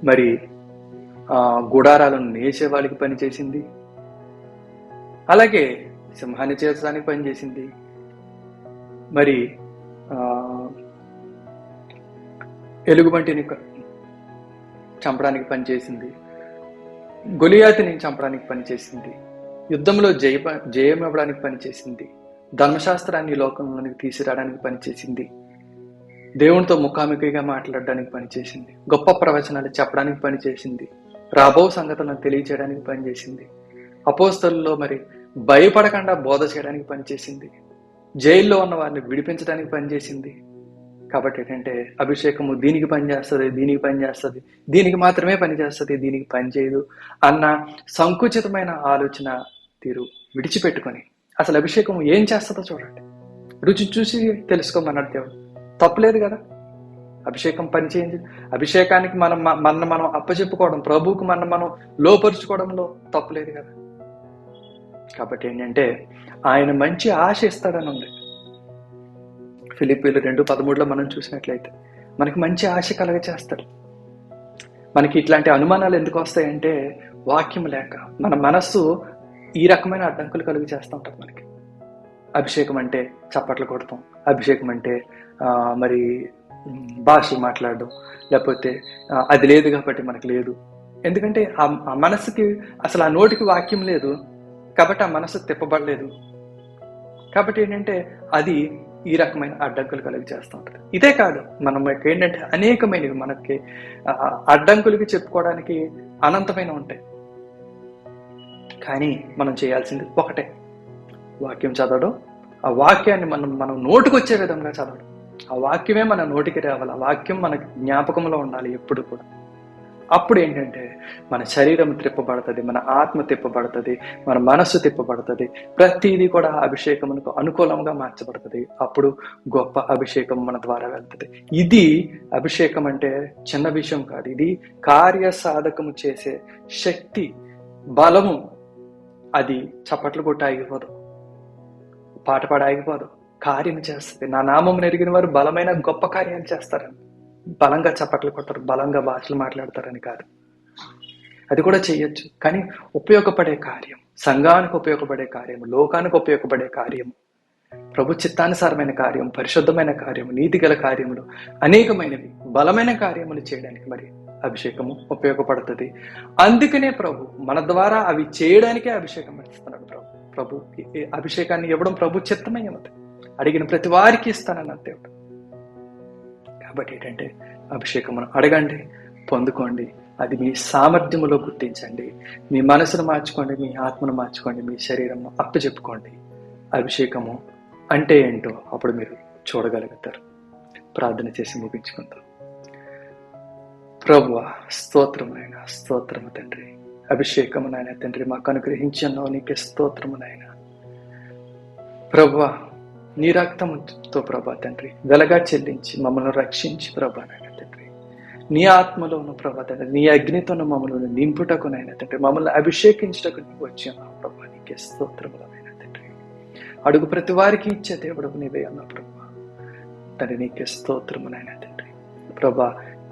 మరి గుడారాలను నేసే వాళ్ళకి పనిచేసింది, అలాగే సింహాన్ని చేర్చడానికి పనిచేసింది, మరి ఎలుగుబంటిని చంపడానికి పనిచేసింది, గొలియాతిని చంపడానికి పనిచేసింది, యుద్ధంలో జయం ఇవ్వడానికి పనిచేసింది, ధర్మశాస్త్రాన్ని లోకంలోనికి తీసుకురావడానికి పనిచేసింది, దేవునితో ముఖాముఖిగా మాట్లాడడానికి పనిచేసింది, గొప్ప ప్రవచనాలు చెప్పడానికి పనిచేసింది, రాబో సంగతులను తెలియచేయడానికి పనిచేసింది, అపోస్తలులో మరి భయపడకుండా బోధ చేయడానికి పనిచేసింది, జైల్లో ఉన్న వారిని విడిపించడానికి పనిచేసింది. కాబట్టి ఏంటంటే అభిషేకము దీనికి పనిచేస్తుంది, దీనికి పనిచేస్తుంది, దీనికి మాత్రమే పనిచేస్తుంది, దీనికి పనిచేయదు అన్న సంకుచితమైన ఆలోచన తీరు విడిచిపెట్టుకొని అసలు అభిషేకము ఏం చేస్తుందో చూడండి. రుచి చూసి తెలుసుకోమన్నాడు దేవుడు. తప్పులేదు కదా అభిషేకం పనిచేయండి. అభిషేకానికి మనం అప్పచెప్పుకోవడం, ప్రభువుకు మనం లోపరుచుకోవడంలో తప్పులేదు కదా. కాబట్టి ఏంటంటే ఆయన మంచి ఆశ ఇస్తాడని ఉంది. ఫిలిప్పీలు 2:13 మనం చూసినట్లయితే మనకి మంచి ఆశ కలగ చేస్తాడు. మనకి ఇట్లాంటి అనుమానాలు ఎందుకు వస్తాయంటే వాక్యం లేక మన మనస్సు ఈ రకమైన అడ్డంకులు కలుగు చేస్తూ ఉంటుంది. మనకి అభిషేకం అంటే చప్పట్లు కొడతాం, అభిషేకం అంటే మరి భాషలు మాట్లాడడం, లేకపోతే అది లేదు కాబట్టి మనకు లేదు. ఎందుకంటే ఆ మనస్సుకి అసలు ఆ నోటికి వాక్యం లేదు కాబట్టి ఆ మనస్సు తిప్పబడలేదు. కాబట్టి ఏంటంటే అది ఈ రకమైన అడ్డంకులు కలిగి చేస్తూ ఉంటుంది. ఇదే కాదు, మనం ఏంటంటే అనేకమైనవి మనకి అడ్డంకులకి చెప్పుకోవడానికి అనంతమైన ఉంటాయి. కానీ మనం చేయాల్సింది ఒకటే, వాక్యం చదవడం. ఆ వాక్యాన్ని మనం నోటికొచ్చే విధంగా చదవడం. ఆ వాక్యమే మన నోటికి రావాలి. ఆ వాక్యం మన జ్ఞాపకంలో ఉండాలి ఎప్పుడు కూడా. అప్పుడు ఏంటంటే మన శరీరం తిప్పబడుతుంది, మన ఆత్మ తిప్పబడుతుంది, మన మనస్సు తిప్పబడుతుంది. ప్రతిదీ కూడా అభిషేకమునకు అనుకూలంగా మార్చబడుతుంది. అప్పుడు గొప్ప అభిషేకం మన ద్వారా వెళ్తుంది. ఇది అభిషేకం అంటే చిన్న విషయం కాదు. ఇది కార్యసాధకము చేసే శక్తి, బలము. అది చప్పట్లు కొట్టి ఆగిపోదు, పాట పాడ ఆగిపోదు, కార్యం చేస్తుంది. నా నామం ఎరిగిన వారు బలమైన గొప్ప కార్యాలు చేస్తారని. బలంగా చప్పట్లు కొట్టరు, బలంగా భాషలు మాట్లాడతారని కాదు. అది కూడా చేయొచ్చు, కానీ ఉపయోగపడే కార్యం, సంఘానికి ఉపయోగపడే కార్యం, లోకానికి ఉపయోగపడే కార్యం, ప్రభు చిత్తానుసారమైన కార్యం, పరిశుద్ధమైన కార్యం, నీతిగల కార్యములు, అనేకమైనవి బలమైన కార్యములు చేయడానికి మరి అభిషేకము ఉపయోగపడుతుంది. అందుకనే ప్రభు మన ద్వారా అవి చేయడానికే అభిషేకం ఇస్తున్నాడు. ప్రభు అభిషేకాన్ని ఇవ్వడం ప్రభు చిత్తమయ్యమది. అడిగిన ప్రతి వారికి ఇస్తానన్న దేవుడు. కాబట్టి ఏంటంటే అభిషేకమును అడగండి, పొందుకోండి. అది మీ సామర్థ్యములో గుర్తించండి. మీ మనసును మార్చుకోండి, మీ ఆత్మను మార్చుకోండి, మీ శరీరంను అప్పచెప్పుకోండి. అభిషేకము అంటే ఏంటో అప్పుడు మీరు చూడగలుగుతారు. ప్రార్థన చేసి ముగించుకుంటాం. ప్రభువా, స్తోత్రము నాయన, స్తోత్రము తండ్రి. అభిషేకము నాయన తండ్రి మాకు అనుగ్రహించన్నావు, నీకే స్తోత్రము నాయన. ప్రభువా, నీ రక్తముతో ప్రభా తండ్రి వెలగా చెల్లించి మమ్మల్ని రక్షించి ప్రభా నాయన తండ్రి, నీ ఆత్మలోను ప్రభా తండ్రి, నీ అగ్నితోను మమ్మల్ని నింపుటకు నాయన తండ్రి, మమ్మల్ని అభిషేకించుటకు నీకు వచ్చి ఉన్నావు ప్రభా. నీకే స్తోత్రములు నాయన తండ్రి. అడుగు ప్రతి వారికి ఇచ్చే దేవుడు నీవే అన్నావు ప్రభా తండ్రి. నీకే స్తోత్రము నాయన తండ్రి. ప్రభా,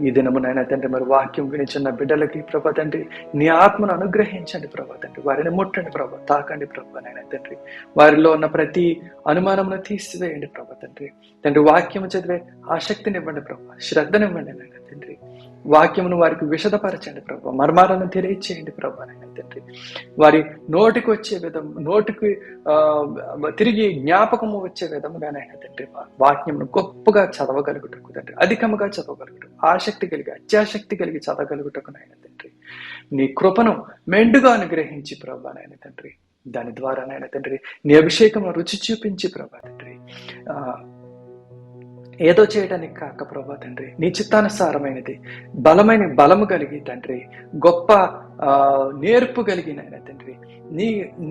ఈ దినమునైనా తండ్రి మరి వాక్యం వినిచున్న బిడ్డలకి ప్రభా తండ్రి నీ ఆత్మను అనుగ్రహించండి ప్రభా తండ్రి. వారిని ముట్టండి ప్రభా, తాకండి ప్రభా నాయన తండ్రి. వారిలో ఉన్న ప్రతి అనుమానమును తీసివేయండి ప్రభా తండ్రి. తండ్రి వాక్యము చదివే ఆసక్తినివ్వండి ప్రభా, శ్రద్ధనివ్వండి నాయన తండ్రి. వాక్యమును వారికి విషదపరచండి ప్రభా, మర్మాలను తెలియచేయండి ప్రభా నాయన తండ్రి. వారి నోటికి వచ్చే విధం, నోటికి తిరిగి జ్ఞాపకము వచ్చే విధముగా నాయన తండ్రి వాక్యమును గొప్పగా చదవగలుగుటకు తండ్రి, అధికముగా చదవగలుగుటకు, ఆసక్తి కలిగి అత్యాసక్తి కలిగి చదవగలుగుటకు నాయన తండ్రి నీ కృపను మెండుగా అనుగ్రహించి ప్రభా నాయన తండ్రి. దాని ద్వారా నాయన తండ్రి నీ అభిషేకము రుచి చూపించి ప్రభా తండ్రి ఏదో చేయడానికి కాక ప్రభా తండ్రి, నీ చిత్తానుసారమైనది బలము కలిగి తండ్రి, గొప్ప నేర్పు కలిగిన తండ్రి,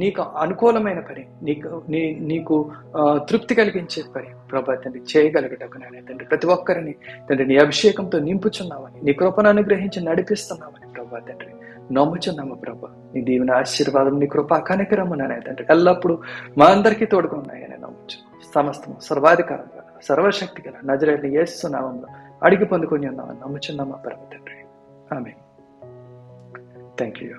నీకు అనుకూలమైన పని, నీకు తృప్తి కలిగించే పని ప్రభా తండ్రి చేయగలుగుటకు నాయన తండ్రి ప్రతి ఒక్కరిని తండ్రి నీ అభిషేకంతో నింపుచున్నామని, నీ కృపను అనుగ్రహించి నడిపిస్తున్నామని ప్రభా తండ్రి నమ్ముచున్నాము ప్రభా. నీ దీవెన ఆశీర్వాదం, నీ కృప కనికరము నాయన తండ్రి ఎల్లప్పుడూ మా అందరికీ తోడుగా ఉన్నాయని నమ్ముచు. సమస్తము సర్వాధికారం సర్వశక్తి గల నజరేయుడైన యేసు నామములో అడిగి పొందుకొని ఉన్నామని నమ్ముచున్నామా పరమ తండ్రి. ఆమేన్. Thank you.